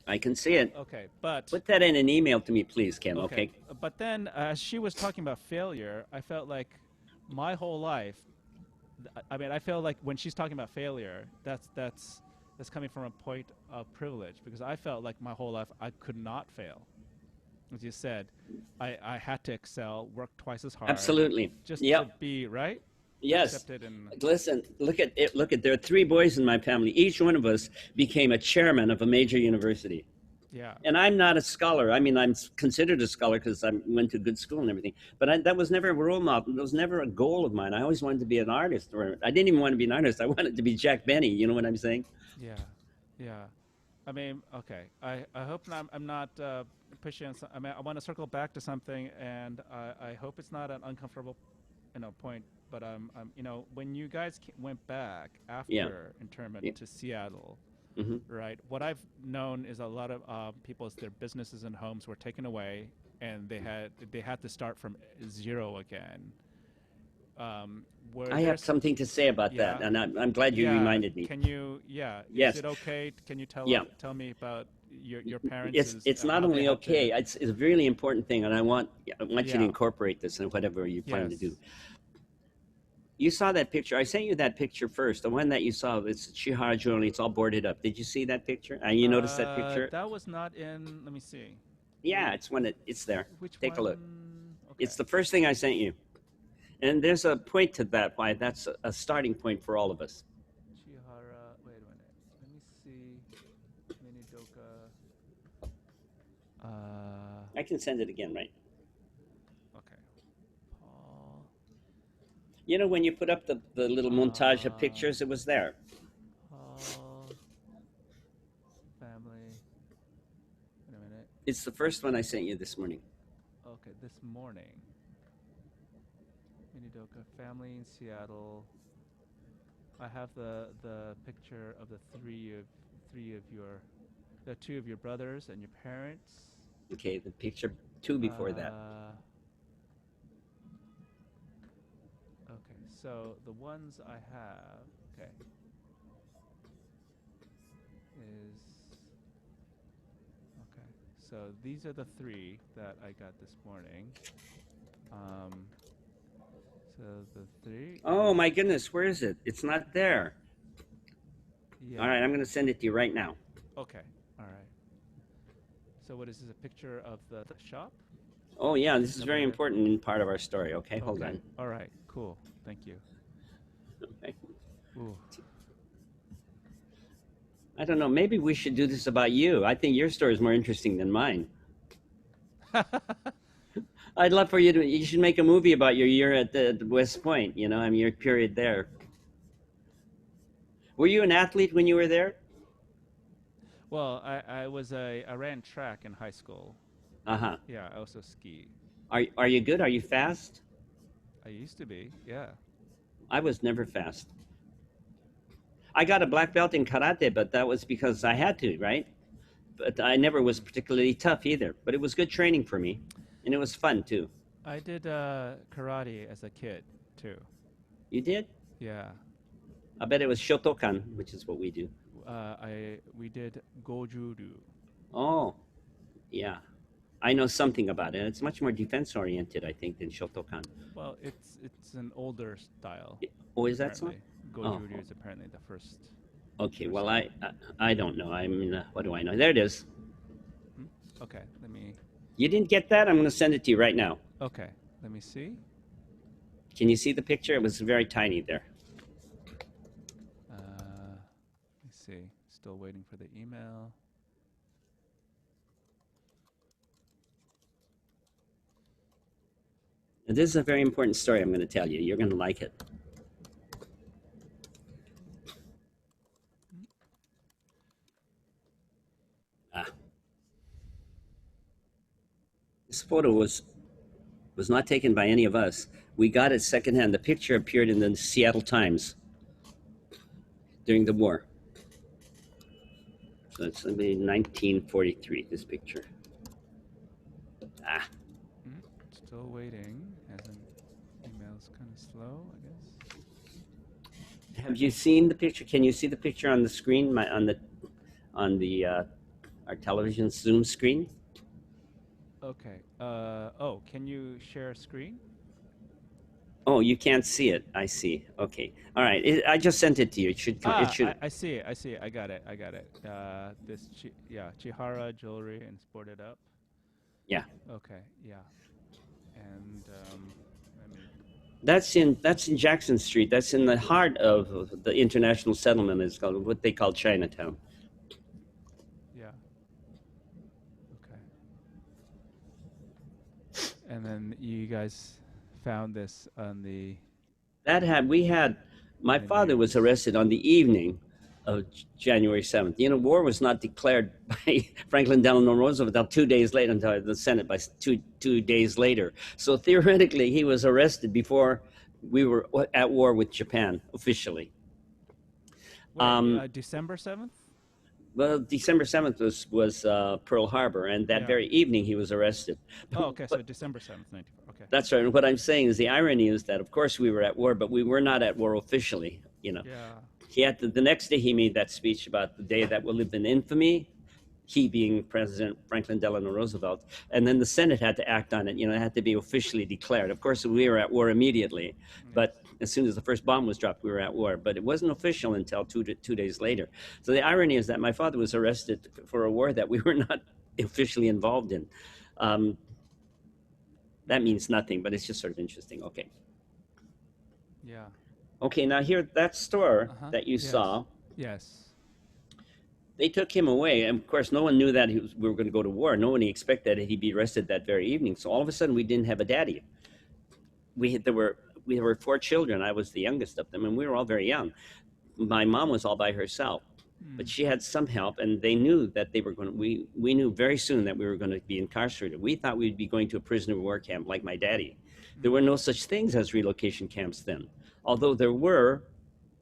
I can see it. Okay, but Put that in an email to me, please, Ken, okay, okay? but then as she was talking about failure, I felt like my whole life. I mean, I feel like when she's talking about failure, that's coming from a point of privilege because I felt like my whole life I could not fail. As you said, I had to excel, work twice as hard, Absolutely. just to Yep. be right, Yes. accepted, and Listen, look at it. Look at, there are three boys in my family. Each one of us became a chairman of a major university. yeah, And I'm not a scholar. I mean, I'm considered a scholar because I went to good school and everything. But that was never a role model. It was never a goal of mine. I always wanted to be an artist. Or I didn't even want to be an artist. I wanted to be Jack Benny. You know what I'm saying? yeah, yeah. I mean, okay. I hope I'm not pushing. I mean, I want to circle back to something, and I hope it's not an uncomfortable, point. But when you guys went back Yeah. after Yeah. internment to Seattle, Hmm. right? What I've known is a lot of people's their businesses and homes were taken away, and they had to start from zero again. Were I there have something to say about that, yeah, and I'm glad you yeah. reminded me. Can you? Yeah. Is Yes. it okay? Can you Yeah. tell me about your parents? It's not How they only had to? okay. It's a really important thing, and I want you to Yeah. incorporate this in whatever you plan to do. Yes. You saw that picture. I sent you that picture first. The one that you saw, it's Chihara jewelry. It's all boarded up. Did you see that picture? You noticed that picture? That was not in. Let me see. Yeah, Wait, it's one that it's there. which Take a look. one? Okay. It's the first thing I sent you, and there's a point to that. Why that's a starting point for all of us. Chihara. Wait a minute. Let me see. Minidoka. I can send it again, right? Okay. Paul. You know, when you put up the little montage of Uh, pictures, it was there. Paul. Family. Wait a minute. It's the first one I sent you this morning. Okay, this morning. Minidoka family in Seattle. I have the picture of the the two of your brothers and your parents. Okay, the picture two before that. Okay, so the ones I have, okay, is okay. So these are the three that I got this morning. Um, so the three. Oh my goodness, where is it? It's not there. Yeah. All right, I'm going to send it to you right now. Okay. All right. So what is this? A picture of the shop? Oh yeah, this is very Number- important in part of our story. Okay, hold Okay. on. All right. Cool. Thank you. Okay. Ooh. I don't know. Maybe we should do this about you. I think your story is more interesting than mine. I'd love for you to. You should make a movie about your year at the West Point. You know, I mean, your period there. Were you an athlete when you were there? Well, I ran track in high school. Uh huh. Yeah, I also ski. Are you good? Are you fast? I used to be. Yeah. I was never fast. I got a black belt in karate, but that was because I had to, right? But I never was particularly tough either. But it was good training for me, and it was fun too. I did karate as a kid too. You did? Yeah. I bet it was Shotokan, which is what we do. We did goju-ryu. Oh, yeah. I know something about it. It's much more defense oriented, I think, than Shotokan. Well, it's an older style. Oh, is that so? Apparently, goju-ryu is apparently the first. Okay. Well, I don't know. I mean, what do I know? There it is. Okay, let me. You didn't get that? I'm going to send it to you right now. Okay, let me see. Can you see the picture? It was very tiny there. Let me see. Still waiting for the email. And this is a very important story I'm going to tell you. You're going to like it. This photo was not taken by any of us. We got it secondhand. The picture appeared in the Seattle Times during the war. That's 1943. This picture. Ah, Mm, still waiting. Hasn't email's kind of slow, I guess. have you seen the picture? Can you see the picture on the screen? On the our television Zoom screen? Okay. Oh, can you share screen? Oh, you can't see it. I see. Okay. All right. I just sent it to you. It should come. It Ah, should. I see it. I see it. I got it. I got it. Yeah, Chihara jewelry and sported up. Yeah. Okay, yeah. And let me. That's in Jackson Street. That's in the heart of the international settlement. It's called what they call Chinatown. Yeah. Okay. And then you guys found this on the That had we had. My in the father was news. arrested on the evening of January 7th. You know, war was not declared by Franklin Delano Roosevelt until 2 days later, until the Senate by two days later. So theoretically, he was arrested before we were at war with Japan officially. Wait, Um, December 7th? well, December 7th was Pearl Harbor, and that Yeah. very evening he was arrested. Oh, okay. So But December 7th, 94. Okay. that's right. And what I'm saying is the irony is that, of course, we were at war, but we were not at war officially. You know, Yeah. he had the next day he made that speech about the day that will live in infamy. He being President Franklin Delano Roosevelt, and then the Senate had to act on it. You know, it had to be officially declared. Of course, we were at war immediately, Yes. but as soon as the first bomb was dropped, we were at war. But it wasn't official until 2 days later. So the irony is that my father was arrested for a war that we were not officially involved in. Um, that means nothing, but it's just sort of interesting. Okay. Yeah. Okay, now here, that store Uh-huh. that you Yes. saw, Yes. they took him away. And of course, no one knew that we were going to go to war. No one expected that he'd be arrested that very evening. So all of a sudden, we didn't have a daddy. There were four children. I was the youngest of them, and we were all very young. My mom was all by herself, but Mm. she had some help, and they knew that they were going to. We knew very soon that we were going to be incarcerated. We thought we'd be going to a prisoner of war camp like my daddy. There Mm. were no such things as relocation camps then, although there were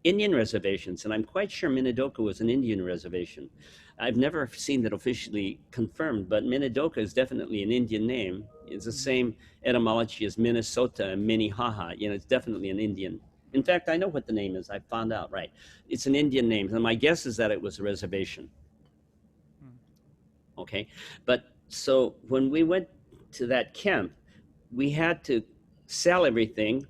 Indian reservations, and I'm quite sure Minidoka was an Indian reservation. I've never seen that officially confirmed, but Minidoka is definitely an Indian name. It's the Mm. same etymology as Minnesota and Minnehaha. You know, it's definitely an Indian. In Mm. fact, I know what the name is. I found out, right. It's an Indian name, and my guess is that it was a reservation. Mm. Okay, but so when we went to that camp, we had to sell everything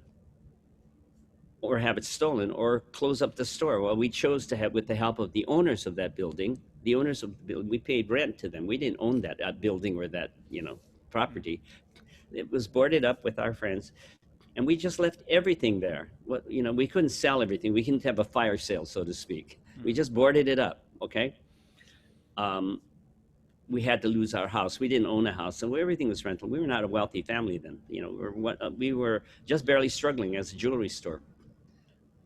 or have it stolen or close up the store. Well, we chose to have, with the help of the owners of that building, the owners of the building, we paid rent to them. We didn't own that building or that, Mm. property. It was boarded up with our friends, and we just left everything there. We couldn't sell everything. We couldn't have a fire sale, so to speak. We Mm. just boarded it up. Okay. Um, we had to lose our house. We didn't own a house, so everything was rental. We were not a wealthy family then. We were just barely struggling as a jewelry store.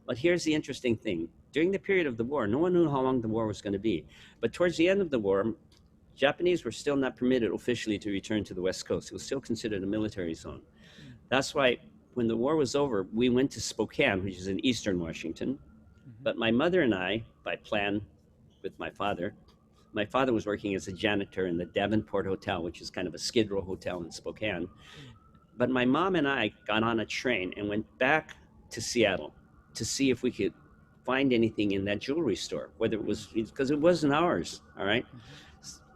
But here's the interesting thing. During the period of the war, no one knew how long the war was going to be. But towards the end of the war, Japanese were still not permitted officially to return to the West Coast. It was still considered a military zone. Mm. That's why when the war was over, we went to Spokane, which is in eastern Washington. Mhm. But my mother and I, by plan with my father was working as a janitor in the Davenport Hotel, which is kind of a Skid Row hotel in Spokane. Mm. But my mom and I got on a train and went back to Seattle to see if we could find anything in that jewelry store, whether it Mm. was because it wasn't ours. All right.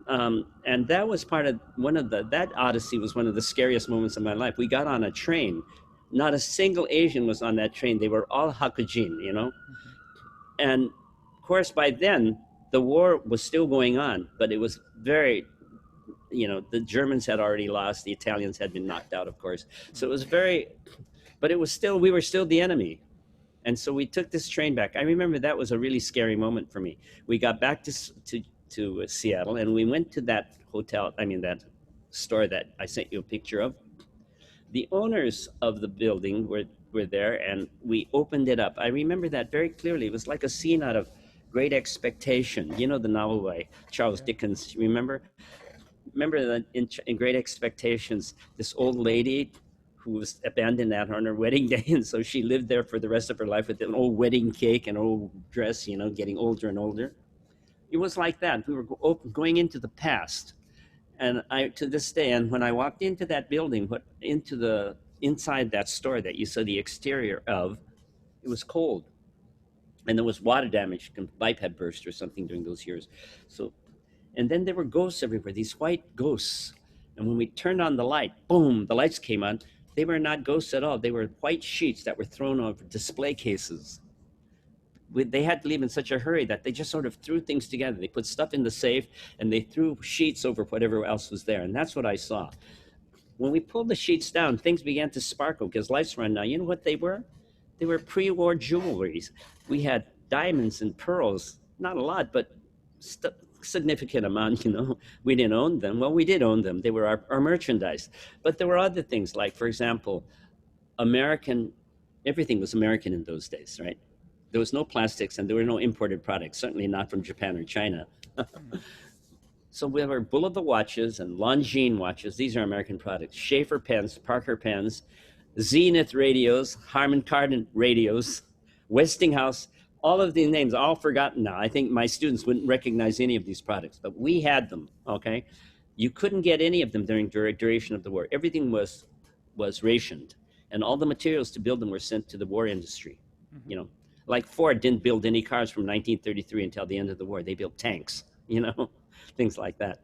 Mhm. And that was part of that odyssey was one of the scariest moments of my life. We got on a train. Not a single Asian was on that train. They were all Hakujin. Mhm. And of course, by then, the war was still going on, but it was very, the Germans had already lost, the Italians had been knocked out, of course. So it Mm. was but it was still, we were still the enemy. And so we took this train back. I remember that was a really scary moment for me. We got back to Seattle, and we went to that that store that I sent you a picture of. The owners of the building were there, and we opened it up. I remember that very clearly. It was like a scene out of Great Expectation. You know the novel by Charles Yeah. Dickens. Remember that in Great Expectations, this old lady who was abandoned on her wedding day, and so she lived there for the rest of her life with an old wedding cake and old dress, getting older and older. It was like that. We were going into the past. And I, to this day, and when I walked into that building, into the inside that store that you saw the exterior of, it was cold, and there was water damage. A pipe had burst or something during those years. So, and then there were ghosts everywhere. These white ghosts. And when we turned on the light, boom, the lights came on. They were not ghosts at all. They were white sheets that were thrown over display cases. They had to leave in such a hurry that they just sort of threw things together. They put stuff in the safe and they threw sheets over whatever else was there. And that's what I saw. When we pulled the sheets down, things began to sparkle because lights were on. Now, you know what they were? They were pre-war jewelries. We had diamonds and pearls, not a lot, but significant amount, you know. We didn't own them. Well, we did own them. They were our merchandise. But there were other things like, for example, American, everything was American in those days, right? There was no plastics and there were no imported products, certainly not from Japan or China. So we have our Bulova watches and Longines watches. These are American products. Schaefer pens, Parker pens, Zenith radios, Harman Kardon radios, Westinghouse, all of these names, all forgotten now. I think my students wouldn't recognize any of these products, but we had them, okay? You couldn't get any of them during duration of the war. Everything was rationed, and all the materials to build them were sent to the war industry, you know? Like Ford didn't build any cars from 1933 until the end of the war. They built tanks, you know, things like that.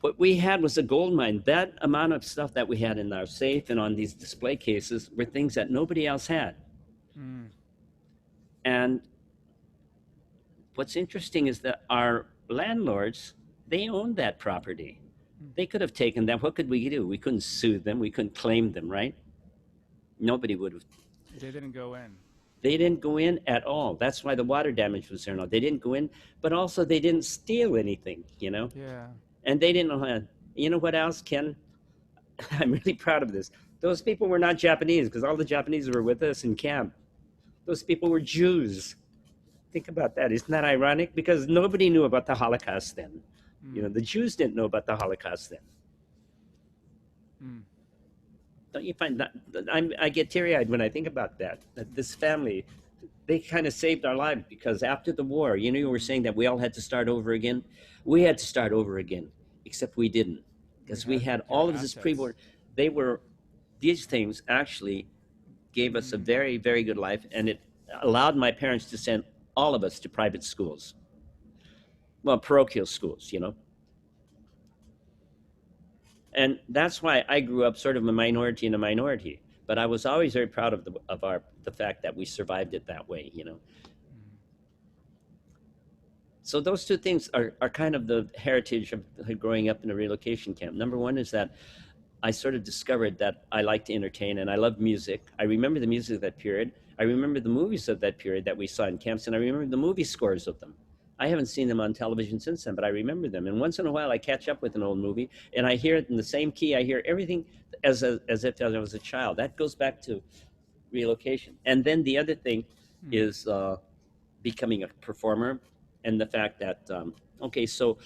What we had was a gold mine. That amount of stuff that we had in our safe and on these display cases were things that nobody else had. And what's interesting is that our landlords, they owned that property. They could have taken them. What could we do? We couldn't sue them. We couldn't claim them, right? Nobody would have. They didn't go in. They didn't go in at all. That's why the water damage was there. No, they didn't go in, but also they didn't steal anything, you know? Yeah. And they didn't know how. You know what else, Ken? I'm really proud of this. Those people were not Japanese because all the Japanese were with us in camp. Those people were Jews. Think about that. Isn't that ironic? Because nobody knew about the Holocaust then. You know, the Jews didn't know about the Holocaust then. Don't you find that? I get teary-eyed when I think about that. That this family, they kind of saved our lives because after the war, you know, you were saying that we all had to start over again. We had to start over again, except we didn't, because we had all of this pre-war. These things actually gave us a very, very good life, and it allowed my parents to send all of us to private schools. Well, parochial schools, you know. And that's why I grew up sort of a minority in a minority. But I was always very proud of the fact that we survived it that way, you know. So those two things are kind of the heritage of growing up in a relocation camp. Number one is that I sort of discovered that I like to entertain and I love music. I remember the music of that period. I remember the movies of that period that we saw in camps, and I remember the movie scores of them. I haven't seen them on television since then, but I remember them. And once in a while, I catch up with an old movie, and I hear it in the same key. I hear everything as if I was a child. That goes back to relocation. And then the other thing is becoming a performer, and the fact that, okay, so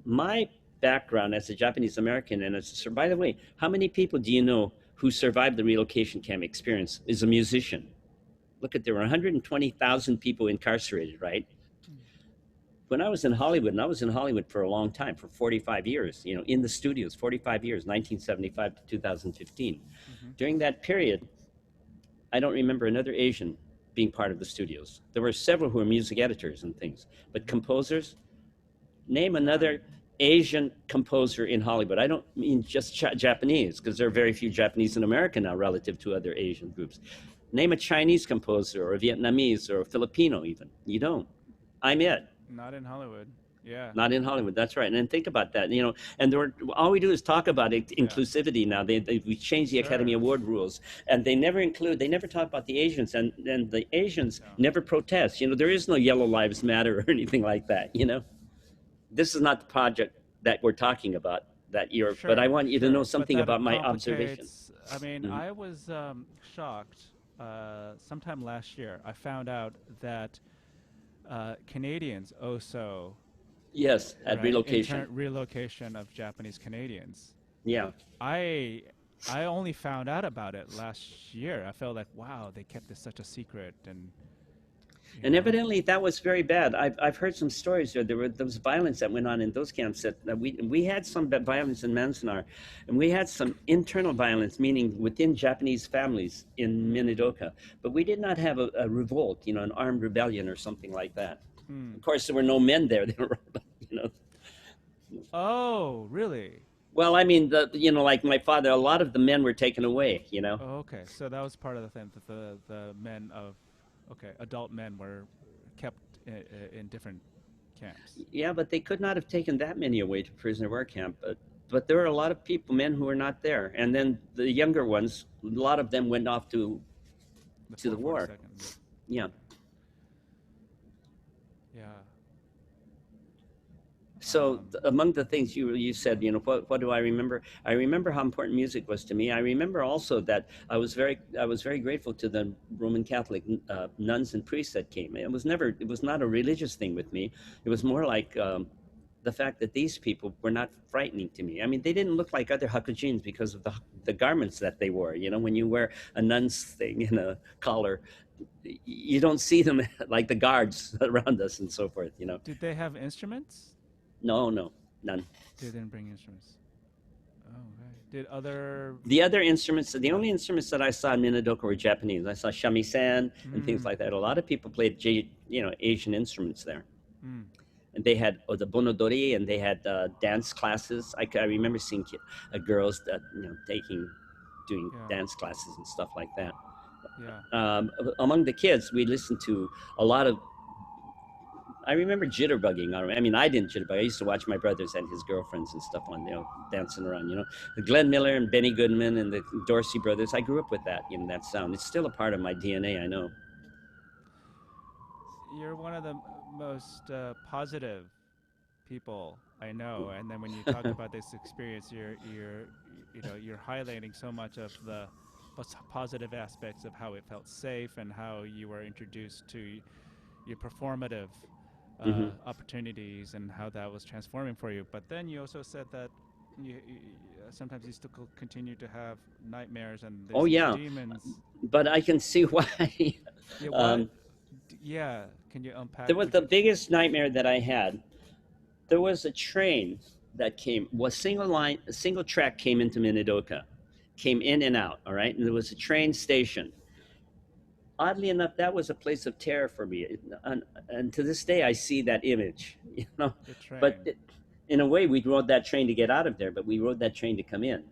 my background as a Japanese American, and by the way, how many people do you know who survived the relocation camp experience is a musician? Look at, there were 120,000 people incarcerated, right? When I was in Hollywood, and I was in Hollywood for a long time, for 45 years, you know, in the studios, 45 years, 1975 to 2015. During that period, I don't remember another Asian being part of the studios. There were several who were music editors and things, but composers, name another Asian composer in Hollywood. I don't mean just Japanese, because there are very few Japanese in America now relative to other Asian groups. Name a Chinese composer or a Vietnamese or a Filipino even. You don't. I'm it. Not in Hollywood. Yeah. Not in Hollywood. That's right. And then think about that. You know, and all we do is talk about inclusivity now. We changed the Academy Award rules, and they never talk about the Asians, and the Asians never protest. You know, there is no Yellow Lives Matter or anything like that. You know, this is not the project that we're talking about. But I want you to know something about my observations. I mean, I was shocked. Sometime last year, I found out that Canadians also had relocation. Relocation of Japanese Canadians. Yeah. I only found out about it last year. I felt like, wow, they kept this such a secret. And And Yeah. evidently that was very bad. I've heard some stories where there was violence that went on in those camps. That we had some violence in Manzanar, and we had some internal violence, meaning within Japanese families in Mm. Minidoka. But we did not have a revolt, an armed rebellion or something like that. Mm. Of course, there were no men there. They were, you know. Oh, really? Well, I mean, like my father, a lot of the men were taken away. Oh, okay. So that was part of the thing that the men of, okay, adult men were kept in different camps. Yeah, but they could not have taken that many away to prisoner of war camp. But there were a lot of people, men who were not there, and then the younger ones, a lot of them went off The to the war. 442nd. Yeah. Yeah. So Um, among the things you said, what do I remember? I remember how important music was to me. I remember also that I was very grateful to the Roman Catholic nuns and priests that came. It was not a religious thing with me. It was more like the fact that these people were not frightening to me. I mean, they didn't look like other Hakujins because of the garments that they wore. When you wear a nun's thing and a collar, you don't see them like the guards around us and so forth. did they have instruments? No, no, none. They didn't bring instruments. Oh, okay. Did other? The only instruments that I saw in Minidoka were Japanese. I saw shamisen and things Mm, like that. A lot of people played, Asian instruments there. mm, And they had the bonodori, and they had dance classes. I remember seeing girls that doing yeah. dance classes and stuff like that. Yeah. Among the kids, we listened to a lot of. I remember jitterbugging. I mean, I didn't jitterbug. I used to watch my brothers and his girlfriends and stuff on, dancing around. The Glenn Miller and Benny Goodman and the Dorsey brothers. I grew up with that, that sound. It's still a part of my DNA. I know. You're one of the most positive people I know, and then when you talk about this experience, you're highlighting so much of the positive aspects of how it felt safe and how you were introduced to your performative Hmm. opportunities and how that was transforming for you. But then you also said that sometimes you still continue to have nightmares and Oh there's these yeah, demons. but I can see why. Yeah, what? um, Yeah, can you unpack? there was Would the you? biggest nightmare that I had. There was a train that came, was single line, a single track came into Minidoka, came in and out. All right, and there was a train station. Oddly enough, that was a place of terror for me, and to this day, I see that image. The But train. in a way, we rode that train to get out of there, but we rode that train to come in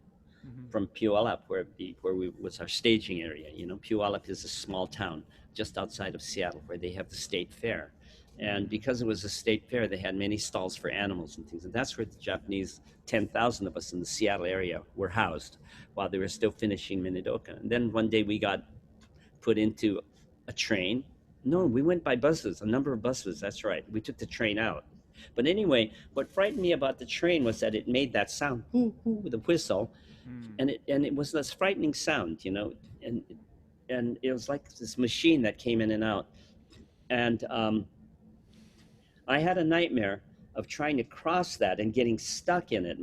Hmm. from Puyallup, where we was our staging area. Puyallup is a small town just outside of Seattle where they have the state fair, and Mm. because it was a state fair, they had many stalls for animals and things, and that's where the Japanese 10,000 of us in the Seattle area were housed while they were still finishing Minidoka. And then one day we got put into a train. No, Mm. we went by buses, a number of buses. That's right. We took the train out. But anyway, what frightened me about the train was that it made that sound, whoo, whoo, with a whistle, Mm. and it was this frightening sound, and it was like this machine that came in and out. And I had a nightmare of trying to cross that and getting stuck in it.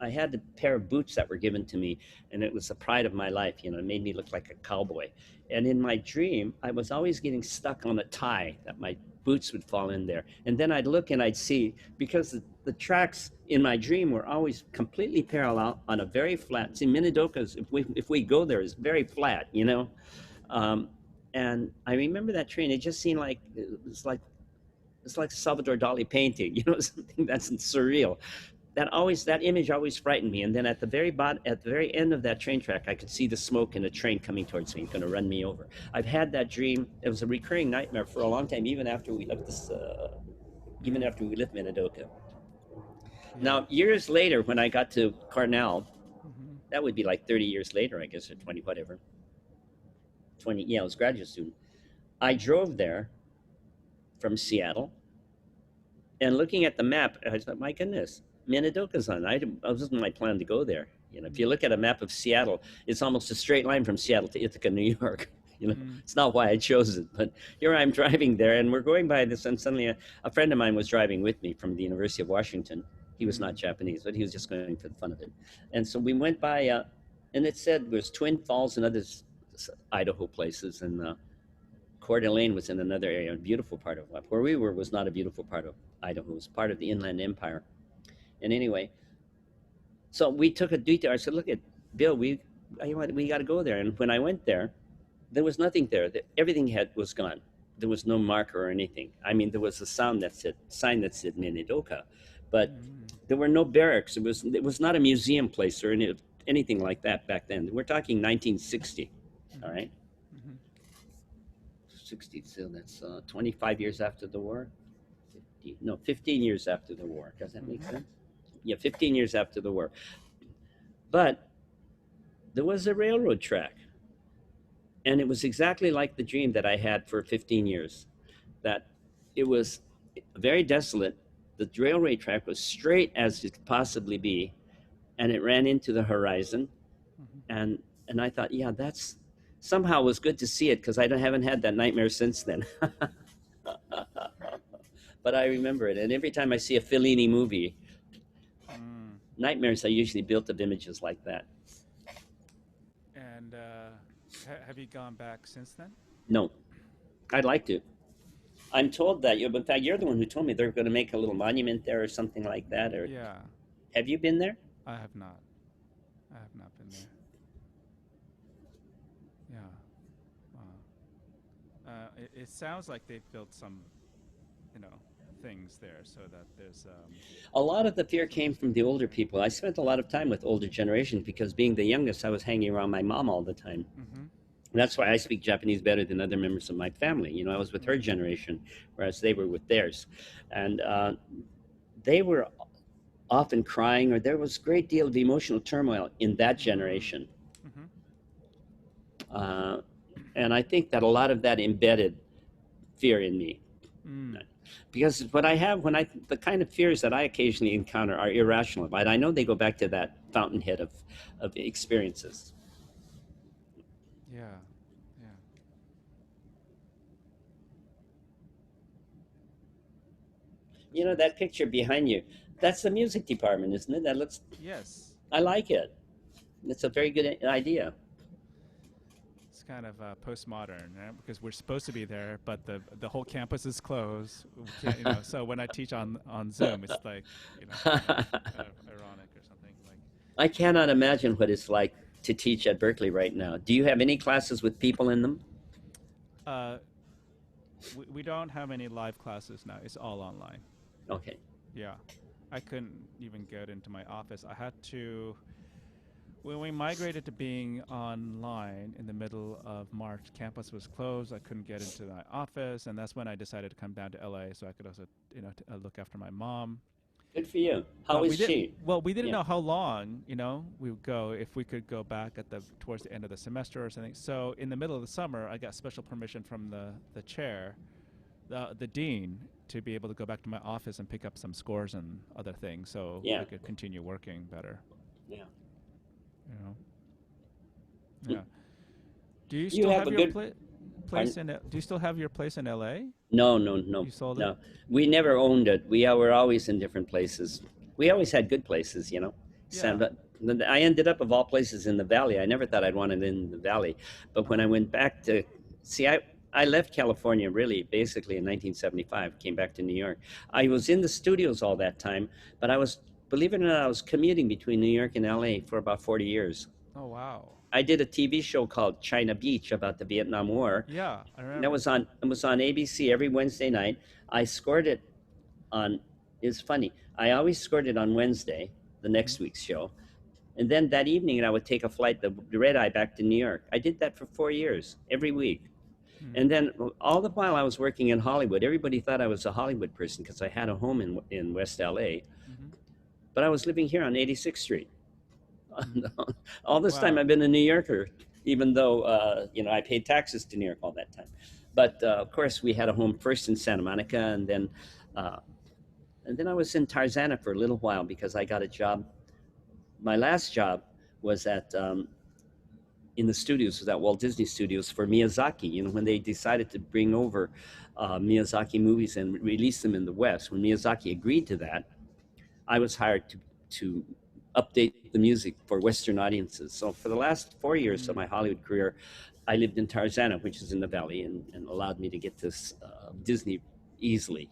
I had a pair of boots that were given to me, and it was the pride of my life. It made me look like a cowboy. And in my dream, I was always getting stuck on a tie that my boots would fall in there. And then I'd look and I'd see, because the tracks in my dream were always completely parallel on a very flat. See, Minidoka's, if we go there, is very flat. Um, and I remember that train. It just seemed like it's like Salvador Dali painting, something that's surreal. That image always frightened me. And then at the very end of that train track, I could see the smoke and a train coming towards me, going to run me over. I've had that dream. It was a recurring nightmare for a long time, even Mm. after we left Minidoka. Yeah. Now, years later, when I got to Cornell, Hmm. that would be like 30 years later, I guess, or 20, whatever. 20, yeah, I was a graduate student. I drove there from Seattle, and looking at the map, I thought, my goodness, Minidoka's on. I wasn't my plan to go there. If you Mm. look at a map of Seattle, it's almost a straight line from Seattle to Ithaca, New York. Mm. It's not why I chose it, but here I'm driving there, and we're going by this, and suddenly a friend of mine was driving with me from the University of Washington. He was not Mm. Japanese, but he was just going for the fun of it. And so we went by, and it said there's Twin Falls and other Idaho places, and Coeur d'Alene was in another area, a beautiful part of where we were was not a beautiful part of Idaho. It was part of the Inland Empire. And anyway, so we took a detour. I said, "Look at Bill, we got to go there." And when I went there, there was nothing there. Everything had was gone. There was no marker or anything. I mean, there was a sign that said Minidoka, but Mm-hmm. there were no barracks. It was not a museum place or anything like that back then. We're talking 1960. All Mm-hmm. right, Mm-hmm. 60. So that's 25 years after the war. 50, no, 15 years after the war. Does that make Mm-hmm. sense? Yeah, 15 years after the war. But there was a railroad track, and it was exactly like the dream that I had for 15 years. That it was very desolate. The railway track was straight as it could possibly be, and it ran into the horizon. Mm-hmm. And and I thought, yeah, that's somehow it was good to see it because haven't had that nightmare since then. But I remember it, and every time I see a Fellini movie, Mm. nightmares are usually built of images like that. And have you gone back since then? No, I'd like to. I'm told that in fact, you're the one who told me they're going to make a little monument there or something like that. Or Yeah, have you been there? I have not. I have not been there. Yeah. Wow. It sounds like they've built some, you know, things there so that there's A lot of the fear came from the older people. I spent a lot of time with older generations because being the youngest, I was hanging around my mom all the time. Mm-hmm. That's why I speak Japanese better than other members of my family. I was with her Mm-hmm. generation, whereas they were with theirs. And they were often crying, or there was a great deal of emotional turmoil in that Mm. generation. Mm-hmm. Uh, and I think that a lot of that embedded fear in me. Mm. Because the kind of fears that I occasionally encounter are irrational, but I know they go back to that fountainhead of experiences. Yeah. Yeah. That's nice. That picture behind you, that's the music department, isn't it? That looks, Yes. I like it. It's a very good idea. It's kind of postmodern, right? Because we're supposed to be there, but the whole campus is closed. We can't, so when I teach on Zoom, it's like, kind of ironic or something. Like, I cannot imagine what it's like to teach at Berkeley right now. Do you have any classes with people in them? uh, we don't have any live classes now. It's all online. Okay. Yeah, I couldn't even get into my office. I had to when we migrated to being online in the middle of March. Campus was closed. I couldn't get into my office, and that's when I decided to come down to LA so I could also, look after my mom. Good for you. How But is she? we didn't Yeah. know how long, we would go, if we could go back towards the end of the semester or something. So in the middle of the summer, I got special permission from the chair, the dean, to be able to go back to my office and pick up some scores and other things, so Yeah. we could continue working better. Yeah. You know. Yeah. Do you You still have have a your good. place in? Do you still have your place in LA? No, no, no, You sold it? no. We never owned it. We were always in different places. We always had good places. Yeah. But I ended up, of all places, in the valley. I never thought I'd want it in the valley. But when I Oh. went back to see, I left California really basically in 1975, came back to New York. I was in the studios all that time, but believe it or not, I was commuting between New York and LA for about 40 years. Oh wow. I did a TV show called China Beach about the Vietnam War. Yeah, I That remember. was on ABC every Wednesday night. I scored it on. It's funny. I always scored it on Wednesday, the Hmm. next week's show, and then that evening I would take a flight, the red eye, back to New York. I did that for 4 years, every week. Hmm. And then all the while I was working in Hollywood, everybody thought I was a Hollywood person because I had a home in West LA, Hmm. but I was living here on 86th Street. Hmm. All this time Wow. I've been a New Yorker, even though I paid taxes to New York all that time. But of course, we had a home first in Santa Monica, uh, and then I was in Tarzana for a little while because I got a job. My last job was in the studios, was at Walt Disney Studios for Miyazaki. When they decided to bring over Miyazaki movies and release them in the West, when Miyazaki agreed to that, I was hired to update the music for Western audiences. So for the last 4 years of my Mm. Hollywood career, I lived in Tarzana, which is in the valley, and allowed me to get to Disney easily.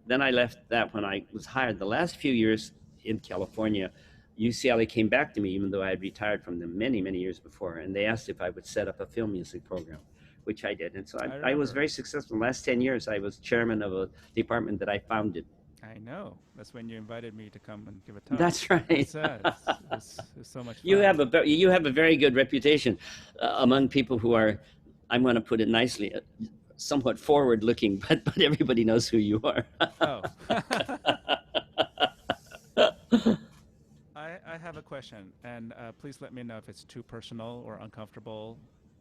Then I left that when I was hired. The last few years in California, UCLA came back to me, even though I had retired from them many, many years before, and they asked if I would set up a film music program, which I did. And so I I was remember. very successful. In the last 10 years, I was chairman of a department that I founded. I know. That's when you invited me to come and give a talk. That's right. It says it was so much You fun. have you have a very good reputation among people who are, I'm going to put it nicely, somewhat forward looking, but everybody knows who you are. Oh. I have a question, and please let me know if it's too personal or uncomfortable.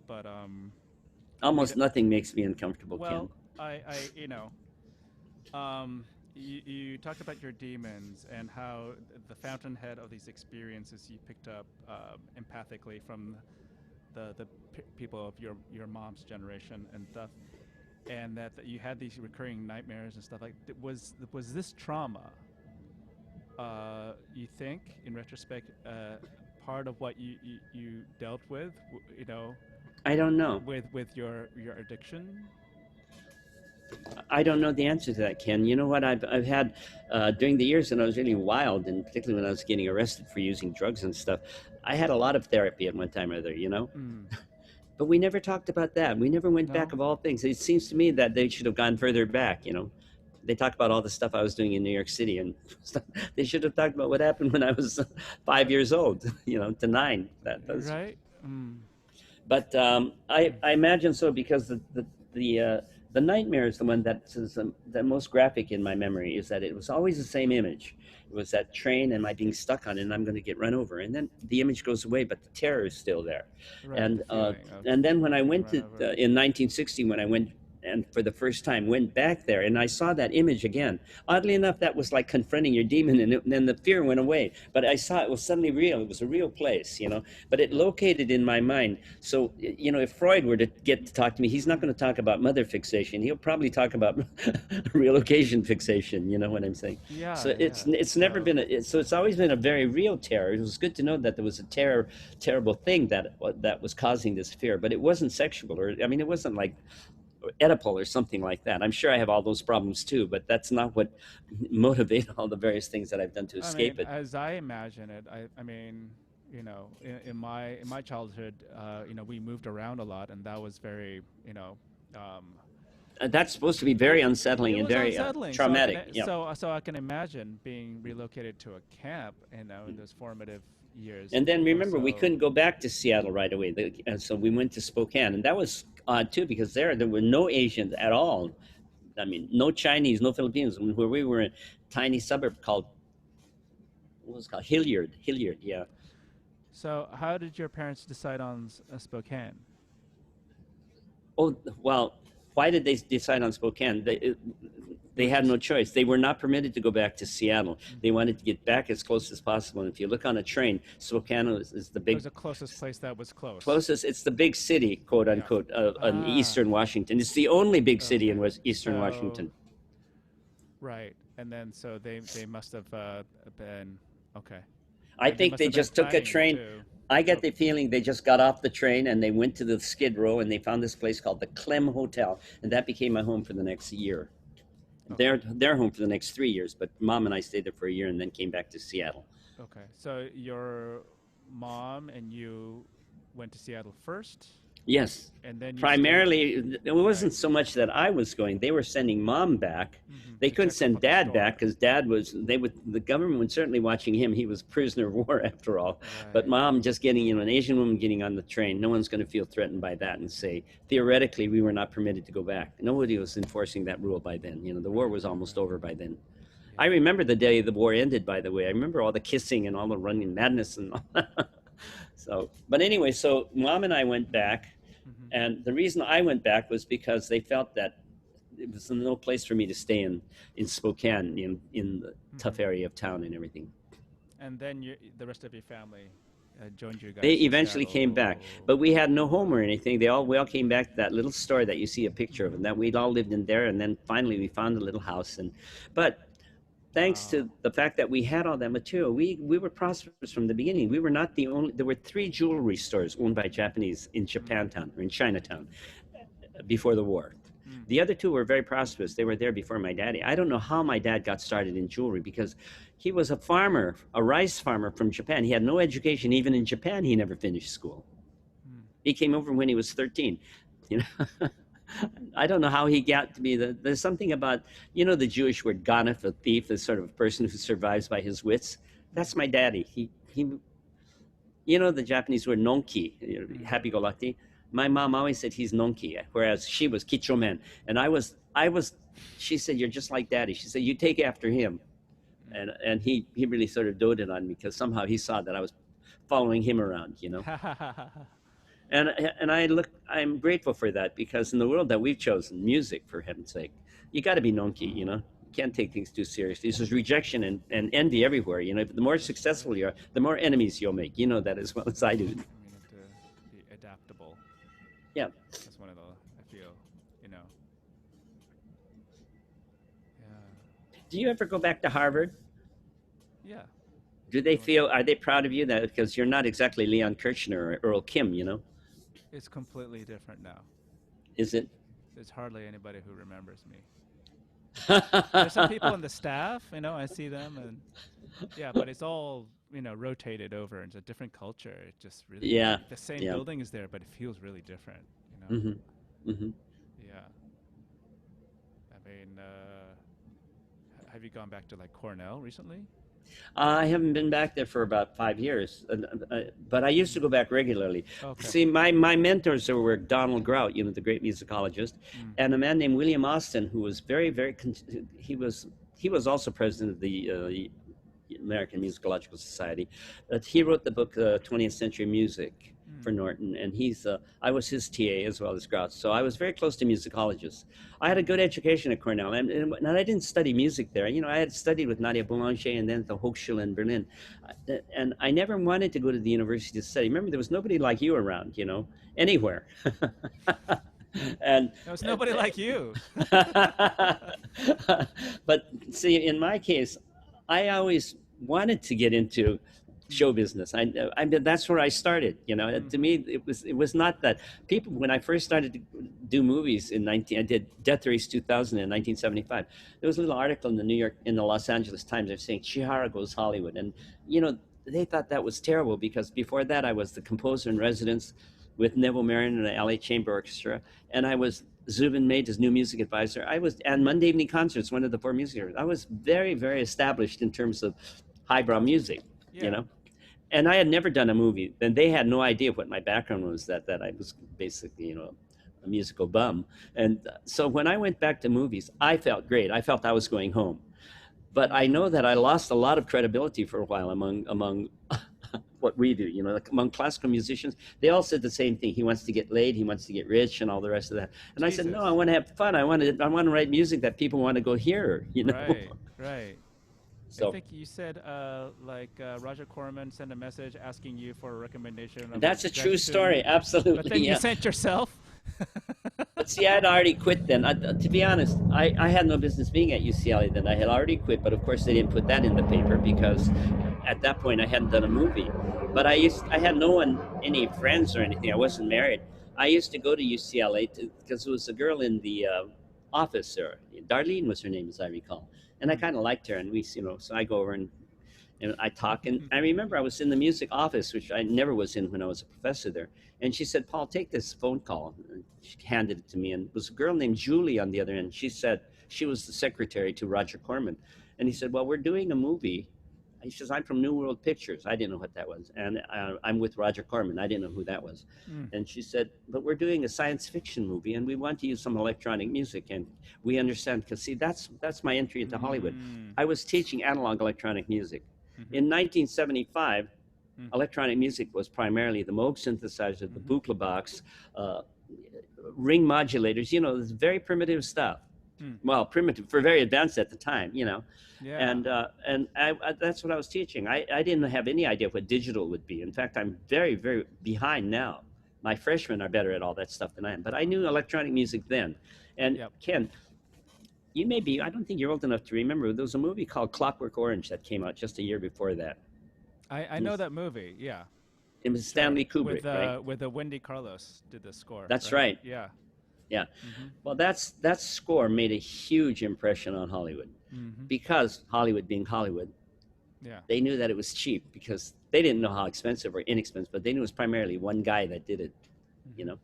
But we d- Almost nothing makes me uncomfortable, Ken. well, I you talked about your demons and how the fountainhead of these experiences you picked up empathically from the people of your mom's generation and stuff, and that you had these recurring nightmares and stuff. Like, was this trauma? You think, in retrospect, part of what you dealt with, I don't know. with your addiction? I don't know the answer to that, Ken. You know what? I've had during the years when I was really wild, and particularly when I was getting arrested for using drugs and stuff. I had a lot of therapy at one time or other. Mm. But we never talked about that. We never went back No. of all things. It seems to me that they should have gone further back. They talk about all the stuff I was doing in New York City, and they should have talked about what happened when I was 5 years old, to 9. That does. Right. Mm. But Mm. I imagine so because the nightmare is the one that is the most graphic in my memory. Is that it was always the same image. It was that train and I being stuck on it, and I'm going to get run over, and then the image goes away, but the terror is still there. Right. The And feeling of and then when I being went run to over. in 1960, when I went and for the first time went back there and I saw that image again. Oddly enough, that was like confronting your demon, and then the fear went away. But I saw it was suddenly real. It was a real place. But it located in my mind. So if Freud were to get to talk to me, he's not going to talk about mother fixation. He'll probably talk about relocation fixation. You know what I'm saying? So Yeah. it's Yeah. it's never So been so it's always been a very real terror. It was good to know that there was a terrible thing that was causing this fear, but it wasn't sexual, or I mean, it wasn't like Oedipal or something like that. I'm sure I have all those problems too, but that's not what motivated all the various things that I've done to I escape mean, it. as I imagine it, I mean, in my childhood, we moved around a lot, and that was very, That's supposed to be very it unsettling and was very unsettling. traumatic. Yeah. So I can imagine being relocated to a camp, in those formative years. And then remember, we Also, couldn't go back to Seattle right away. And so we went to Spokane. And that was odd too, because there were no Asians at all. I mean, no Chinese, no Filipinos. Where we were in a tiny suburb called, what was it called? Hilliard. Hilliard, yeah. so how did your parents decide on Spokane? Oh, well, why did they decide on Spokane? It They was had no just choice. They were not permitted to go back to Seattle. They mhm. wanted to get back as close as possible. And if you look on a train, Spokane is the It big was the closest place that was close. closest. It's the big city, quote Yeah. unquote, in Ah, eastern Washington. It's the only big city in okay. eastern Washington. Right, and then so they must have been okay. I They think must they have been just took a planning it train. too. I get So the feeling they just got off the train and they went to the Skid Row and they found this place called the Clem Hotel, and that became my home for the next year. okay, Their home for the next 3 years, but Mom and I stayed there for a year and then came back to Seattle. okay. So your mom and you went to Seattle first, Yes, and then you stayed. primarily it Right. wasn't so much that I was going. They were sending Mom back. They To couldn't check up send on the Dad back store. because Dad was. The government was certainly watching him. He was a prisoner of war after all. But Right. Mom just getting an Asian woman getting on the train. No one's going to feel threatened by that and say theoretically we were not permitted to go back. Nobody was enforcing that rule by then. The war Right. was Right. almost Right. over by then. I Yeah. remember the day the war ended. By the way, I remember all the kissing and all the running madness and all. So, but anyway, so Mom and I went back, Hmm. and the reason I went back was because they felt that it was no place for me to stay in Spokane, in the tough Hmm. area of town and everything. And then the rest of your family joined you They guys in eventually came back, Seattle. but we had no home or anything. We all came back to that little store that you see a picture of, Hmm. and that we'd all lived in there. And then finally we found a little house, but thanks Wow. to the fact that we had all that material, we were prosperous from the beginning. We were not the only. There were three jewelry stores owned by Japanese in Mm, Japantown or in Chinatown before the war. mm, The other two were very prosperous. They were there before my daddy. I don't know how my dad got started in jewelry because he was a farmer, a rice farmer from Japan. He had no education. Even in Japan, he never finished school. mm. He came over when he was 13. You know, I don't know how he got to be there's something about, the Jewish word ganef, a thief, the sort of person who survives by his wits. Mm, That's my daddy. The Japanese word nonki, mm. happy-go-lucky. My mom always said he's nonki, whereas she was kichomen. And she said, you're just like daddy. She said, you take after him. And he really sort of doted on me because somehow he saw that I was following him around. Mm. And I'm grateful for that because in the world that we've chosen, music, for heaven's sake, you got to be nonki. You can't take things too seriously. There's rejection and envy everywhere. The more Right. successful you are, the more enemies you'll make. You know that as well as I do. And we need to be adaptable. Yeah. That's one of the, I feel, you know, yeah. Do you ever go back to Harvard? Yeah. Do they I went back. are they proud of you that because you're not exactly Leon Kirchner or Earl Kim? It's completely different now. Is it? There's hardly anybody who remembers me. There's some people in the staff, I see them and yeah, but it's all, rotated over into a different culture. It just really, Yeah. the same Yeah. building is there, but it feels really different. Hmm. Hmm. Yeah. I mean, have you gone back to like Cornell recently? I haven't been back there for about 5 years, but I used to go back regularly. Okay. See, my mentors were Donald Grout, the great musicologist, Mm, and a man named William Austin, who was very, very. He was also president of the American Musicological Society. He wrote the book 20th Century Music mm, for Norton, and I was his TA as well as Grout, so I was very close to musicologists. I had a good education at Cornell, and I didn't study music there. I had studied with Nadia Boulanger and then at the Hochschule in Berlin, and I never wanted to go to the university to study. Remember, there was nobody like you around, anywhere. and there was nobody like you. but see, in my case, I always wanted to get into show Mm, business. That's where I started. To mm-hmm, me, it was not that people. When I first started to do movies I did Death Race 2000 in 1975. There was a little article in the Los Angeles Times. They're saying Chihara goes Hollywood, and you know they thought that was terrible because before that I was the composer in residence with Neville Marion and the LA Chamber Orchestra, and I was Zubin Mehta's new music advisor. And Monday Evening Concerts, one of the four music areas. I was very, very established in terms of highbrow music, you yeah. know. And I had never done a movie, and they had no idea what my background was. That I was basically, a musical bum. And so when I went back to movies, I felt great. I felt I was going home. But I know Mm, that I lost a lot of credibility for a while among what we do. Like among classical musicians, they all said the same thing. He wants to get laid, he wants to get rich, and all the rest of that. And I said, no, I Jesus. want to have fun. I want to write music that people want to go hear. Right, right. I So think you said like Roger Corman sent a message asking you for a recommendation of a that's a true grad student, story. but Absolutely, then you yeah. sent yourself. But see, I had already quit then. To be honest, I had no business being at UCLA then. I had already quit, but of course they didn't put that in the paper because at that point I hadn't done a movie. But I had no one, any friends or anything. I wasn't married. I used to go to UCLA because there was a girl in the office there. Darlene was her name, as I recall, and I Mm. kind of liked her. And so I go over and I talk. And I remember I was in the music office, which I never was in when I was a professor there. And she said, Paul, take this phone call. And she handed it to me. And it was a girl named Julie on the other end. She said she was the secretary to Roger Corman. And he said, well, we're doing a movie. He says, I'm from New World Pictures. I didn't know what that was. And I'm with Roger Corman. I didn't know who that was. Mm. And she said, but we're doing a science fiction movie and we want to use some electronic music. And we understand, because see, that's my entry into Hollywood. Mm. I was teaching analog electronic music. Mm-hmm. In 1975, Mm. electronic music was primarily the Moog synthesizer, the Mm-hmm. Buchla box, uh, ring modulators, this very primitive stuff. Mm. Well, primitive for very advanced at the time, Yeah. and that's what I was teaching. I didn't have any idea what digital would be. In fact, I'm very, very behind now. My freshmen are better at all that stuff than I am, but I knew electronic music then. And Yep. Ken, you may be, I don't think you're old enough to remember. There was a movie called Clockwork Orange that came out just a year before that. I It know was, that movie. Yeah, it was sure. Stanley Kubrick, right? With the Wendy Carlos did the score, That's right? right. Yeah. Yeah. Mhm. Well, that score made a huge impression on Hollywood Mhm. because Hollywood being Hollywood, Yeah. they knew that it was cheap because they didn't know how expensive or inexpensive, but they knew it was primarily one guy that did it, you Mhm. know.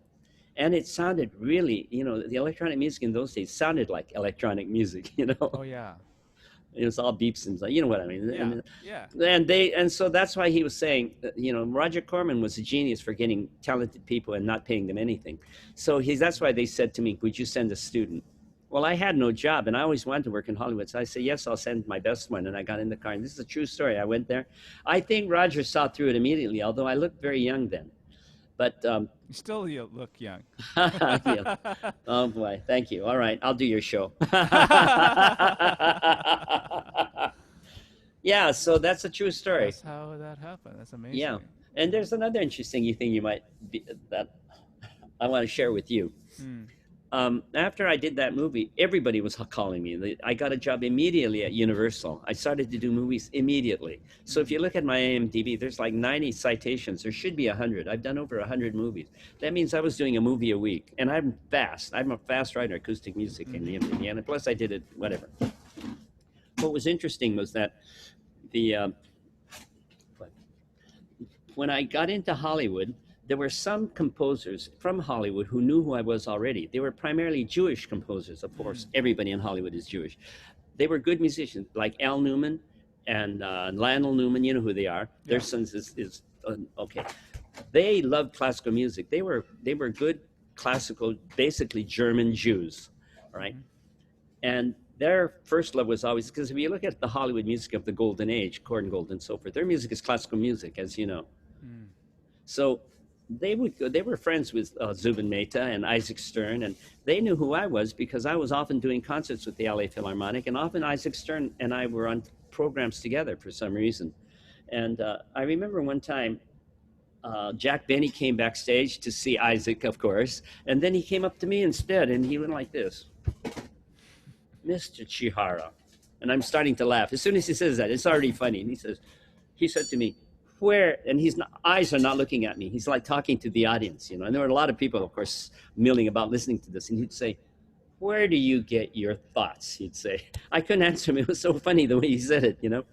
And it sounded really, the electronic music in those days sounded like electronic music, you know. Oh yeah. It was all beeps and you know what I mean. Yeah. Yeah. And so that's why he was saying, Roger Corman was a genius for getting talented people and not paying them anything. So that's why they said to me, "Would you send a student?" Well, I had no job, and I always wanted to work in Hollywood. So I said, "Yes, I'll send my best one." And I got in the car, and this is a true story. I went there. I think Roger saw through it immediately, although I looked very young then. But You still you look young. yeah. Oh boy, thank you. All right, I'll do your show. Yeah, so that's a true story. That's how that happened. That's Yeah, amazing. and there's another interesting thing you might be, that I want to share with you. Mm. After I did that movie, everybody was calling me. I got a job immediately at Universal. I started to do movies immediately. So if Mm. you look at my IMDb, there's like 90 citations. There should be 100. I've done over 100 movies. That means I was doing a movie a week, and I'm fast. I'm a fast writer, acoustic music in the Mhm. Indiana. Plus, I did it whatever. What was interesting was that the when I got into Hollywood, there were some composers from Hollywood who knew who I was already. They were primarily Jewish composers, of course. Mm. Everybody in Hollywood is Jewish. They were good musicians, like Al Newman and Lionel Newman. You know who they are. Their Yeah. sons is okay. They loved classical music. They were good classical, basically German Jews, all right. Mhm. And their first love was always because if you look at the Hollywood music of the Golden Age, Korngold and so forth, their music is classical music, as you know. Mm. So they were friends with Zubin Mehta and Isaac Stern, and they knew who I was because I was often doing concerts with the LA Philharmonic, and often Isaac Stern and I were on programs together for some reason. And I remember one time Jack Benny came backstage to see Isaac, of course, and then he came up to me instead, and he went like this, "Mr. Chihara," and I'm starting to laugh. As soon as he says that, it's already funny. And he said to me, "Where?" And his eyes are not looking at me. He's like talking to the audience, you know. And there were a lot of people, of course, milling about listening to this. And he'd say, "Where do you get your thoughts?" He'd say. I couldn't answer him. It was so funny the way he said it, you know.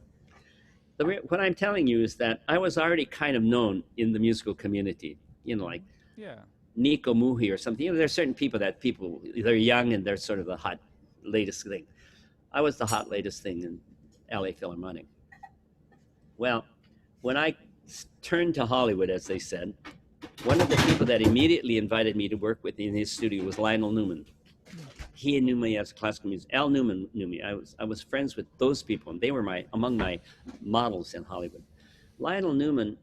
What I'm telling you is that I was already kind of known in the musical community, you know, like Mhm. Yeah. Nico Muhi or something. You know, there's certain people they're young and they're sort of the hot latest thing. I was the hot latest thing in LA Philharmonic. Well, when I turned to Hollywood, as they said, one of the people that immediately invited me to work with in his studio was Lionel Newman. Mm. He knew me as classical music. Al Newman knew me. I was friends with those people, and they were among my models in Hollywood. Lionel Newman,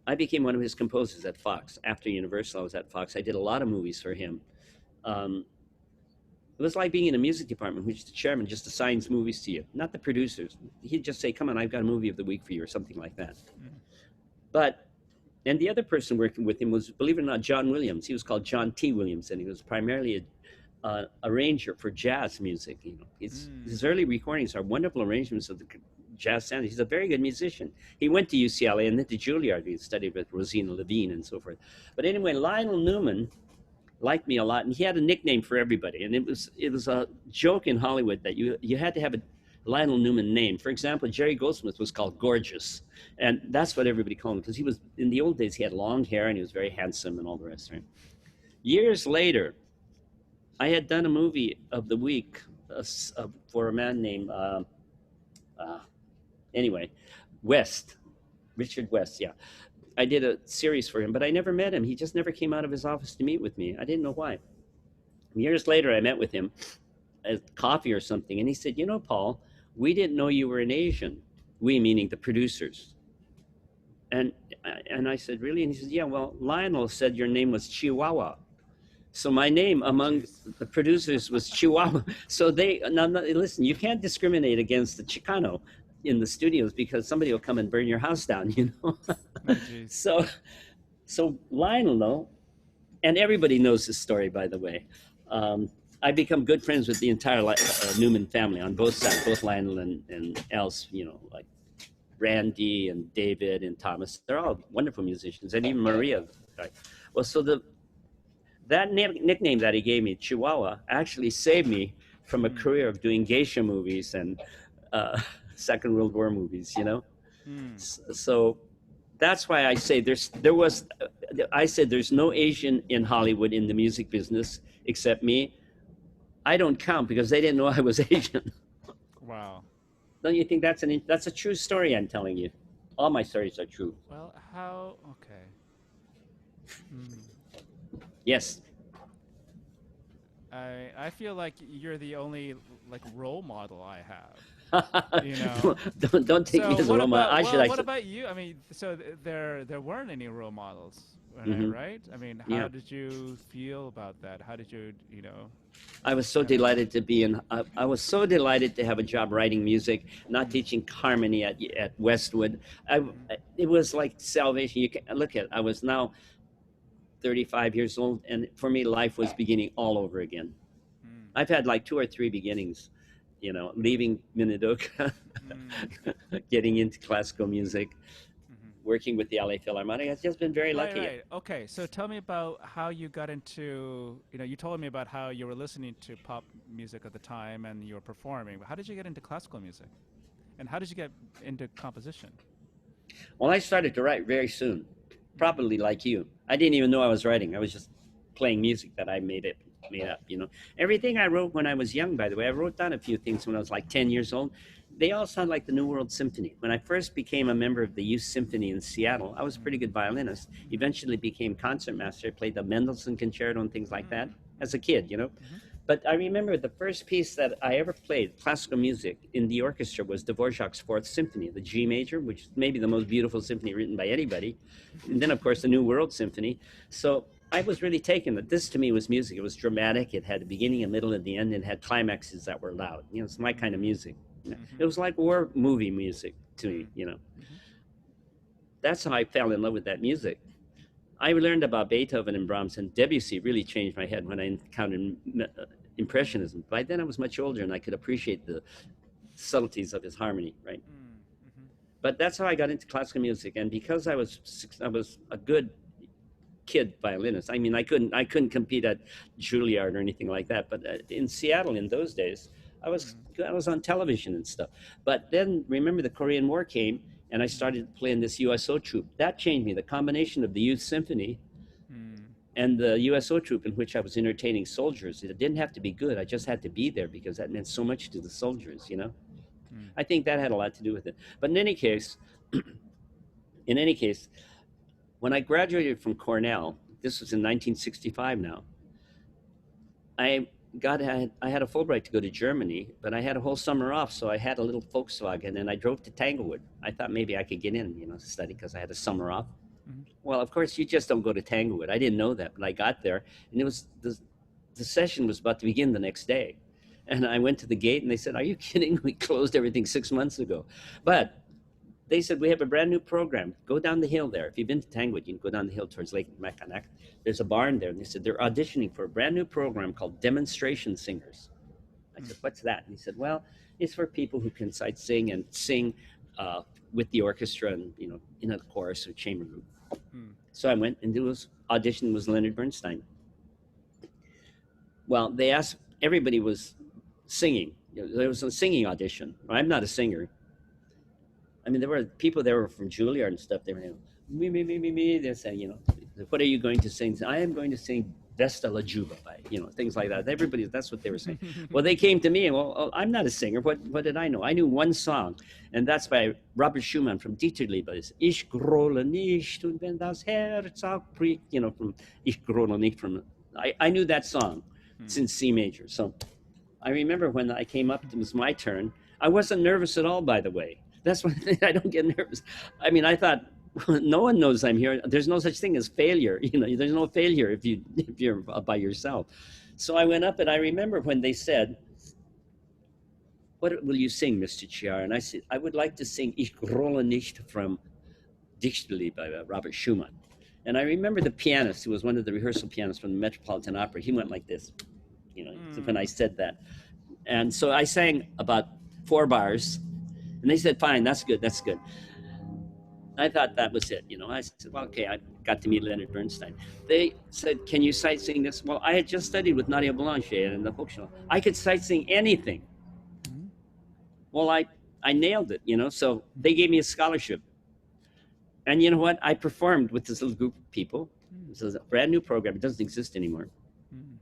I became one of his composers at Fox. After Universal, I was at Fox. I did a lot of movies for him. Um, It was like being in a music department, which the chairman just assigns movies to you, not the producers. He'd just say, "Come on, I've got a movie of the week for you," or something like that. Mm. But, and the other person working with him was, believe it or not, John Williams. He was called John T. Williams, and he was primarily a arranger for jazz music. You know, Mm. his early recordings are wonderful arrangements of the jazz standards. He's a very good musician. He went to UCLA and then to Juilliard. He studied with Rosina Levine and so forth. But anyway, Lionel Newman liked me a lot, and he had a nickname for everybody. And it was a joke in Hollywood that you had to have a Lionel Newman name. For example, Jerry Goldsmith was called Gorgeous, and that's what everybody called him because he was in the old days. He had long hair and he was very handsome and all the rest. Right? Years later, I had done a movie of the week for a man named uh, anyway West, Richard West. Yeah, I did a series for him, but I never met him. He just never came out of his office to meet with me. I didn't know why. Years later, I met with him at coffee or something, and he said, "You know, Paul, we didn't know you were an Asian." We meaning the producers. And and I said, "Really?" And he said, "Yeah. Well, Lionel said your name was Chihuahua, so my name Oh, among jeez. the producers was Chihuahua." So they now listen. You can't discriminate against the Chicano in the studios because somebody will come and burn your house down. You know. Oh, jeez. so so Lionel, though, and everybody knows this story, by the way. Um, I become good friends with the entire Newman family on both sides, both Lionel and Else, like Randy and David and Thomas. They're all wonderful musicians, and even Maria. Right? Well, so that nickname that he gave me, Chihuahua, actually saved me from a career of doing geisha movies and uh, Second World War movies. Mm. So that's why I say I said there's no Asian in Hollywood in the music business except me. I don't count because they didn't know I was Asian. Wow. Don't you think that's a true story I'm telling you? All my stories are true. Well, how? Okay. Mm. Yes. I feel like you're the only like role model I have. You know. don't take me So as a what role model. about I should. well, I what should. about you? I mean, so there weren't any role models, Hmm. right? I mean, how Yeah. did you feel about that? How did you I was so kind of delighted to be in. I was so delighted to have a job writing music, not mm, teaching harmony at Westwood. mm, It was like salvation. You can look at. I was now 35 years old, and for me, life was beginning all over again. mm, I've had like two or three beginnings, leaving Minidoka, mm, getting into classical music, mhm. working with the LA Philharmonic. I've just been very Right, lucky. right. Okay, so tell me about how you got into, you told me about how you were listening to pop music at the time and you were performing. But how did you get into classical music? And how did you get into composition? Well, I started to write very soon, Mm, probably like you. I didn't even know I was writing. I was just playing music that I made up. Everything I wrote when I was young, by the way, I wrote down a few things when I was like 10 years old. They all sound like the New World Symphony. When I first became a member of the Youth Symphony in Seattle, I was a mm, pretty good violinist. mhm, Eventually became concertmaster. I played the Mendelssohn Concerto and things like that mm, as a mhm, kid. mhm, But I remember the first piece that I ever played, classical music, in the orchestra was Dvorak's Fourth Symphony, the G major, which is maybe the most beautiful symphony written by anybody. And then, of course, the New World Symphony. So I was really taken that this to me was music. It was dramatic. It had a beginning, a middle, and the end. It had climaxes that were loud. It's my kind of mm, music. mhm, It was like war movie music to me. mm, mhm, That's how I fell in love with that music. I learned about Beethoven and Brahms, and Debussy really changed my head when I encountered Impressionism. By then, I was much older and I could appreciate the subtleties of his harmony, right? mm, mhm, But that's how I got into classical music, and because I was a good kid violinist. I mean, I couldn't compete at Juilliard or anything like that. But in Seattle in those days, I was mm, I was on television and stuff. But then remember the Korean War came, and I mm, started playing this USO troupe. That changed me. The combination of the youth symphony mm, and the USO troupe in which I was entertaining soldiers. It didn't have to be good. I just had to be there because that meant so much to the soldiers. mm, I think that had a lot to do with it. But in any case, when I graduated from Cornell, this was in 1965 now, I I had a Fulbright to go to Germany, but I had a whole summer off, so I had a little Volkswagen and I drove to Tanglewood. I thought maybe I could get in, to study because I had a summer off. mhm, Well, of course, you just don't go to Tanglewood. I didn't know that, but I got there, and the session was about to begin the next day. And I went to the gate, and they said, "Are you kidding? We closed everything 6 months ago." But they said, "We have a brand new program. Go down the hill there. If you've been to Tanglewood, you can go down the hill towards Lake Mackinac. There's a barn there." And they said, "They're auditioning for a brand new program called Demonstration Singers." I mm, said, "What's that?" And he said, "Well, it's for people who can sight sing and sing uh, with the orchestra and, in a chorus or chamber group." mm, So I went, and audition was Leonard Bernstein. Well, they asked, everybody was singing. There was a singing audition. I'm not a singer. I mean, there were people there were from Juilliard and stuff. They were, me. They're saying, "What are you going to sing?" I am going to sing Vesta La Juba by, things like that. Everybody, that's what they were saying. Well, they came to me, and I'm not a singer. What did I know? I knew one song, and that's by Robert Schumann from Dieterliebe. It's Ich grolle nicht und wenn das Herz auch bricht, from Ich grolle nicht from, I knew that song. It's mm, in C major. So I remember when I came up, it was my turn. I wasn't nervous at all, by the way. That's one thing. I don't get nervous. I mean, I thought, no one knows I'm here. There's no such thing as failure. There's no failure if you're by yourself. So I went up, and I remember when they said, "What will you sing, Mr. Chihara?" And I said, "I would like to sing Ich rolle nicht from Dichterlied by Robert Schumann." And I remember the pianist, who was one of the rehearsal pianists from the Metropolitan Opera. He went like this. when I said that. And so I sang about 4 bars, and they said, "Fine, that's good, that's good." I thought that was it. I said, "Well, okay." I got to meet Leonard Bernstein. They said, "Can you sight sing this?" Well, I had just studied with Nadia Boulanger and the folk show. I could sight sing anything. Mm-hmm. Well, I nailed it. So they gave me a scholarship. And you know what? I performed with this little group of people. This is a brand new program. It doesn't exist anymore. Mm-hmm.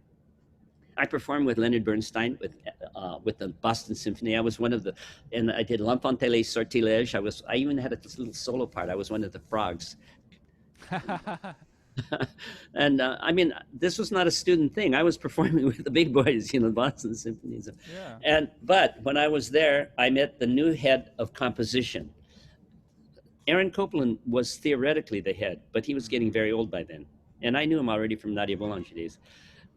I performed with Leonard Bernstein with the Boston Symphony. I was one of the, and I did L'Enfant Télé Sortilège. I even had a little solo part. I was one of the frogs. And I mean, this was not a student thing. I was performing with the big boys, the Boston Symphonies. Yeah. But when I was there, I met the new head of composition. Aaron Copland was theoretically the head, but he was getting very old by then. And I knew him already from Nadia Boulanger days.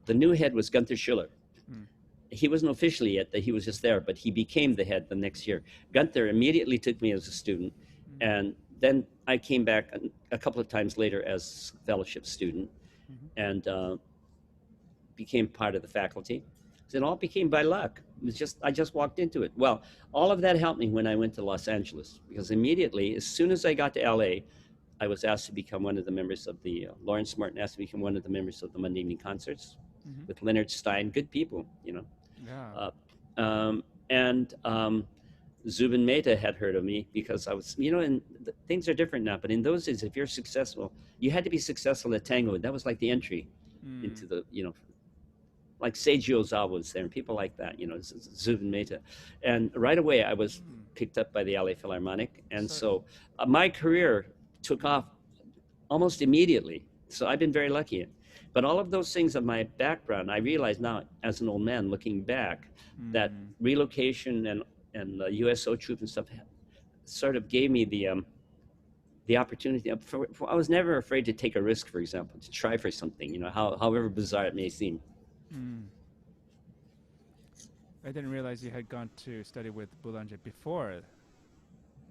The new head was Gunther Schuller. Mm. He wasn't officially yet, he was just there, but he became the head the next year. Gunther immediately took me as a student, and then I came back a couple of times later as fellowship student, and became part of the faculty. It all became by luck. I just walked into it. Well, all of that helped me when I went to Los Angeles, because immediately, as soon as I got to LA, I was asked to become one of the members of the, Lawrence Martin asked me to become one of the members of the Monday evening concerts with Leonard Stein, good people. Yeah. And Zubin Mehta had heard of me because I was, and things are different now, but in those days, if you're successful, you had to be successful at tango. That was like the entry into the, like Seiji Ozawa was there and people like that, Zubin Mehta. And right away, I was picked up by the LA Philharmonic. And so my career took off almost immediately. So I've been very lucky. But all of those things of my background, I realize now as an old man looking back that relocation and the USO troop and stuff sort of gave me the opportunity. I was never afraid to take a risk, for example, to try for something, however bizarre it may seem. I didn't realize you had gone to study with Boulanger before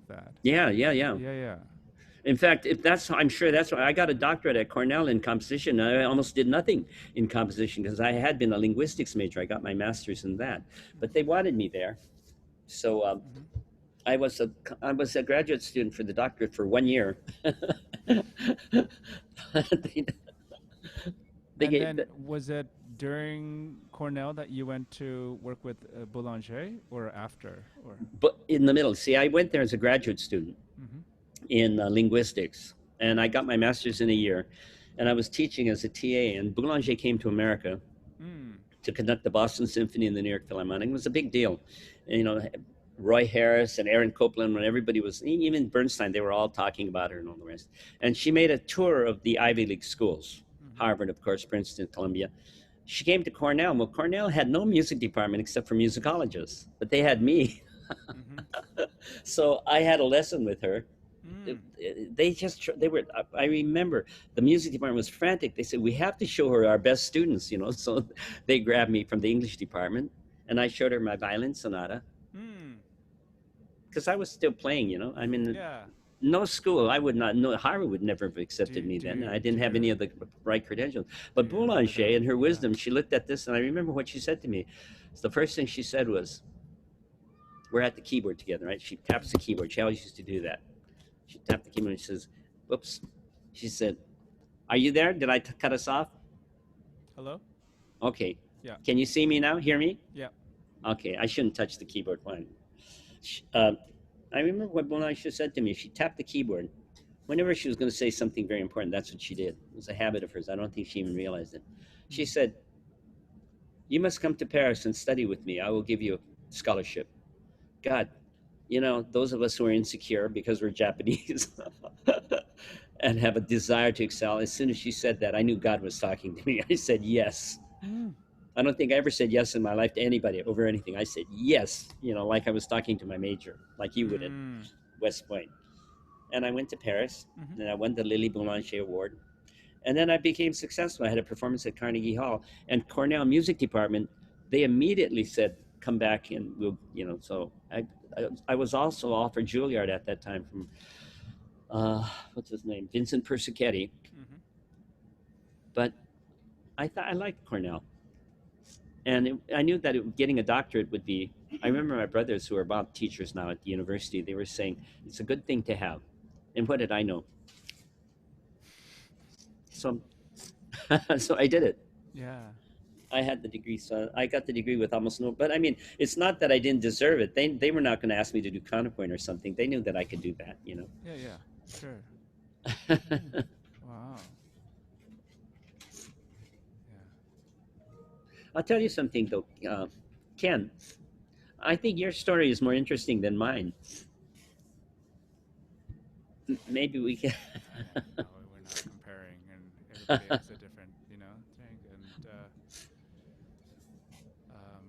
that. Yeah. Yeah. In fact, I'm sure that's why I got a doctorate at Cornell in composition. I almost did nothing in composition because I had been a linguistics major. I got my master's in that, but they wanted me there. So I was a graduate student for the doctorate for 1 year. Then was it during Cornell that you went to work with Boulanger, or after? But in the middle. See, I went there as a graduate student in linguistics, and I got my master's in a year, and I was teaching as a TA, and Boulanger came to America to conduct the Boston Symphony and the New York Philharmonic. It was a big deal. Roy Harris and Aaron Copland, when everybody was, even Bernstein, they were all talking about her and all the rest. And she made a tour of the Ivy League schools, Harvard, of course, Princeton, Columbia. She came to Cornell. Well, Cornell had no music department except for musicologists, but they had me. So I had a lesson with her. I remember the music department was frantic. They said, "We have to show her our best students," So they grabbed me from the English department, and I showed her my violin sonata. Because I was still playing, I mean, no school, I would not know. Harvard would never have accepted me then. I didn't have any of the right credentials. But Boulanger, in her wisdom, she looked at this, and I remember what she said to me. So the first thing she said was, we're at the keyboard together, right? She taps the keyboard. She always used to do that. She tapped the keyboard and she says, "Whoops." She said, "Are you there? Did I cut us off?" Hello? Okay. Yeah. Can you see me now? Hear me? Yeah. Okay. I shouldn't touch the keyboard. Fine. I remember what Boulanger said to me. She tapped the keyboard. Whenever she was going to say something very important, that's what she did. It was a habit of hers. I don't think she even realized it. She said, "You must come to Paris and study with me. I will give you a scholarship." God, those of us who are insecure because we're Japanese and have a desire to excel, as soon as she said that, I knew God was talking to me. I said yes. I don't think I ever said yes in my life to anybody over anything. I said yes, like I was talking to my major, like you would at West Point. And I went to Paris, and I won the Lily Boulanger Award. And then I became successful. I had a performance at Carnegie Hall. And Cornell Music Department, they immediately said, "Come back and we'll," so I was also offered Juilliard at that time from, what's his name? Vincent Persichetti. But I thought I liked Cornell. And I knew that getting a doctorate would be. I remember my brothers who are about teachers now at the university. They were saying it's a good thing to have, and what did I know? So, so I did it. Yeah. I had the degree, so I got the degree with almost no. But I mean, it's not that I didn't deserve it. They were not going to ask me to do counterpoint or something. They knew that I could do that. Yeah, yeah. Sure. Wow. Yeah. I'll tell you something though, Ken. I think your story is more interesting than mine. Maybe we can. No, we're not comparing, and everybody has a different, thing. And um,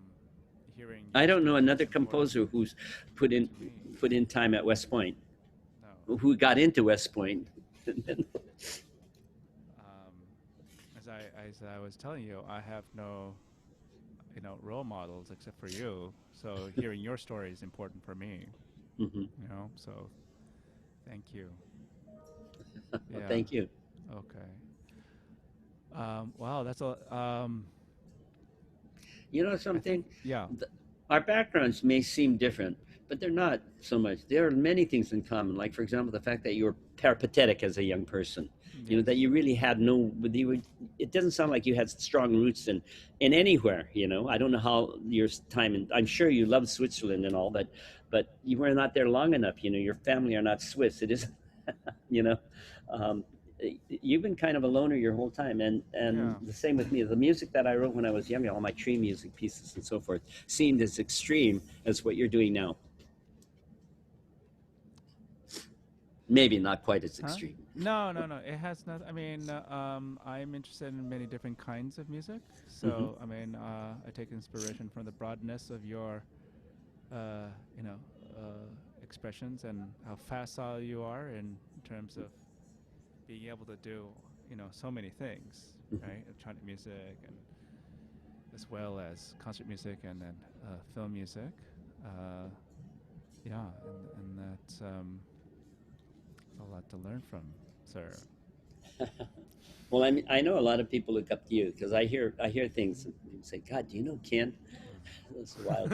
hearing I your don't know story is another important composer who's put in to me. put in time at West Point, No. who got into West Point. Um, as I was telling you, I have no, role models except for you. So hearing your story is important for me. Hmm. So thank you. Well, Yeah. thank you. Okay. Wow, that's a You know I think something? yeah. Th- Our backgrounds may seem different, but they're not so much. There are many things in common. Like, for example, the fact that you were peripatetic as a young person. That Yes. you really had no. It doesn't sound like you had strong roots in anywhere. I don't know how your time. And I'm sure you love Switzerland and all, but you were not there long enough. Your family are not Swiss. It is. You know. Um, you've been kind of a loner your whole time, and Yeah. the same with me. The music that I wrote when I was younger, all my tree music pieces and so forth, seemed as extreme as what you're doing now. Maybe not quite as Huh? extreme. No, no, no. It has not. I mean, I'm interested in many different kinds of music. Hmm. So, I mean, I take inspiration from the broadness of your, uh, you know, expressions and how facile you are in terms of being able to do, so many things, right? Electronic music and as well as concert music and then film music. Uh, yeah, and that's a lot to learn from, sir. Well, I know a lot of people look up to you because I hear things and people say, "God, do you know Ken?" That's wild.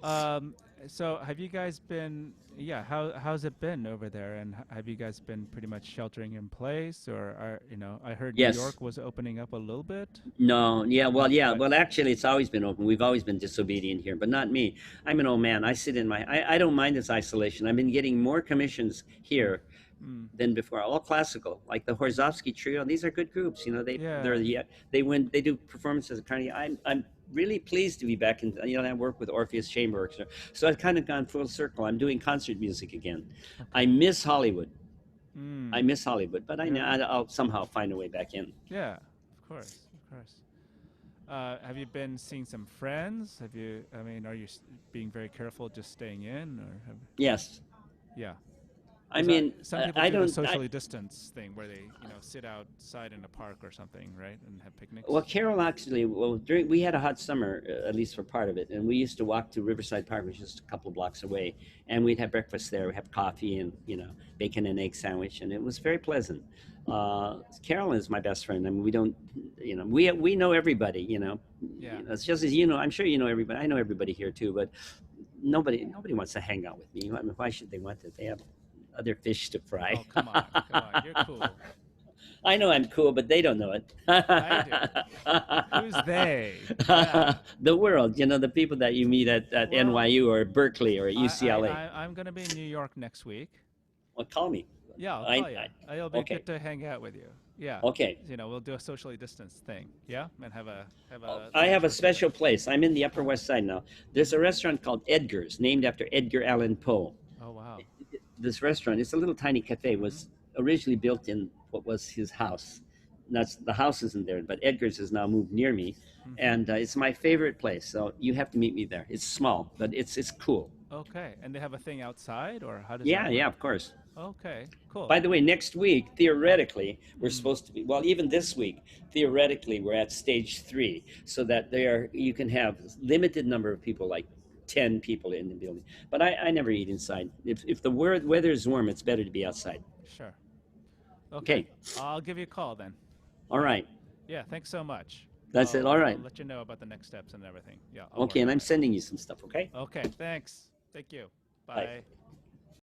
Mm. um, so have you guys been? Yeah, how's it been over there? And have you guys been pretty much sheltering in place, or I heard New Yes. York was opening up a little bit. No, yeah, well, yeah, But well, actually, it's always been open. We've always been disobedient here, but not me. I'm an old man. I sit in I don't mind this isolation. I've been getting more commissions here mm, than before, all classical, like the Horzowski Trio. These are good groups. yeah, They do performances at Carnegie. I'm really pleased to be back in. I work with Orpheus Chamber Orchestra, so I've kind of gone full circle. I'm doing concert music again. I okay, miss Hollywood. I mm, miss Hollywood, but yeah, I'll somehow find a way back in. yeah, of course, of course. Have you been seeing some friends? Have you? I mean, are you being very careful, just staying in, or have? Yes, Yeah, I because mean, some people I do the don't. socially distance thing where they sit outside in a park or something, right, and have Well, picnics. Carol actually, well, we had a hot summer, at least for part of it, and we used to walk to Riverside Park, which is just a couple of blocks away, and we'd have breakfast there. We'd have coffee and bacon and egg sandwich, and it was very pleasant. Carolyn is my best friend. I mean, we don't, we know everybody. Yeah. It's just as you know. I'm sure you know everybody. I know everybody here too, but nobody wants to hang out with me. I mean, why should they want to? They have other fish to fry. Oh, come on, come on. You're cool. I know I'm cool, but they don't know it. I do. Who's they? Yeah. The world, the people that you meet at Well, NYU or Berkeley or UCLA. I'm gonna be in New York next week. Well, call me. Yeah, I'll I, call you. I It'll be okay, good to hang out with you. Yeah. okay. We'll do a socially distanced thing. Yeah, and have a I have lunch a or something. special place. I'm in the Upper Huh? West Side now. There's a restaurant called Edgar's, named after Edgar Allan Poe. Oh wow. This restaurant, it's a little tiny cafe, Mm-hmm. was originally built in what was his house. That's the house isn't there, but Edgar's has now moved near me, Mm-hmm. and it's my favorite place. So you have to meet me there. It's small, but it's cool. Okay. And they have a thing outside, or how does that Yeah, work? yeah, of course. Okay. Cool. By the way, next week, theoretically, we're Mm. supposed to be, well, even this week, theoretically, we're at stage 3, so that you can have limited number of people, like 10 people in the building. But I never eat inside. If the weather is warm, it's better to be outside. Sure. Okay. Okay, I'll give you a call then. all right. Yeah. Thanks so much. That's it. All I'll right. let you know about the next steps and everything. Yeah, I'll Okay, work and on I'm it. sending you some stuff. Okay. Okay, thanks. Thank you. Bye. Bye.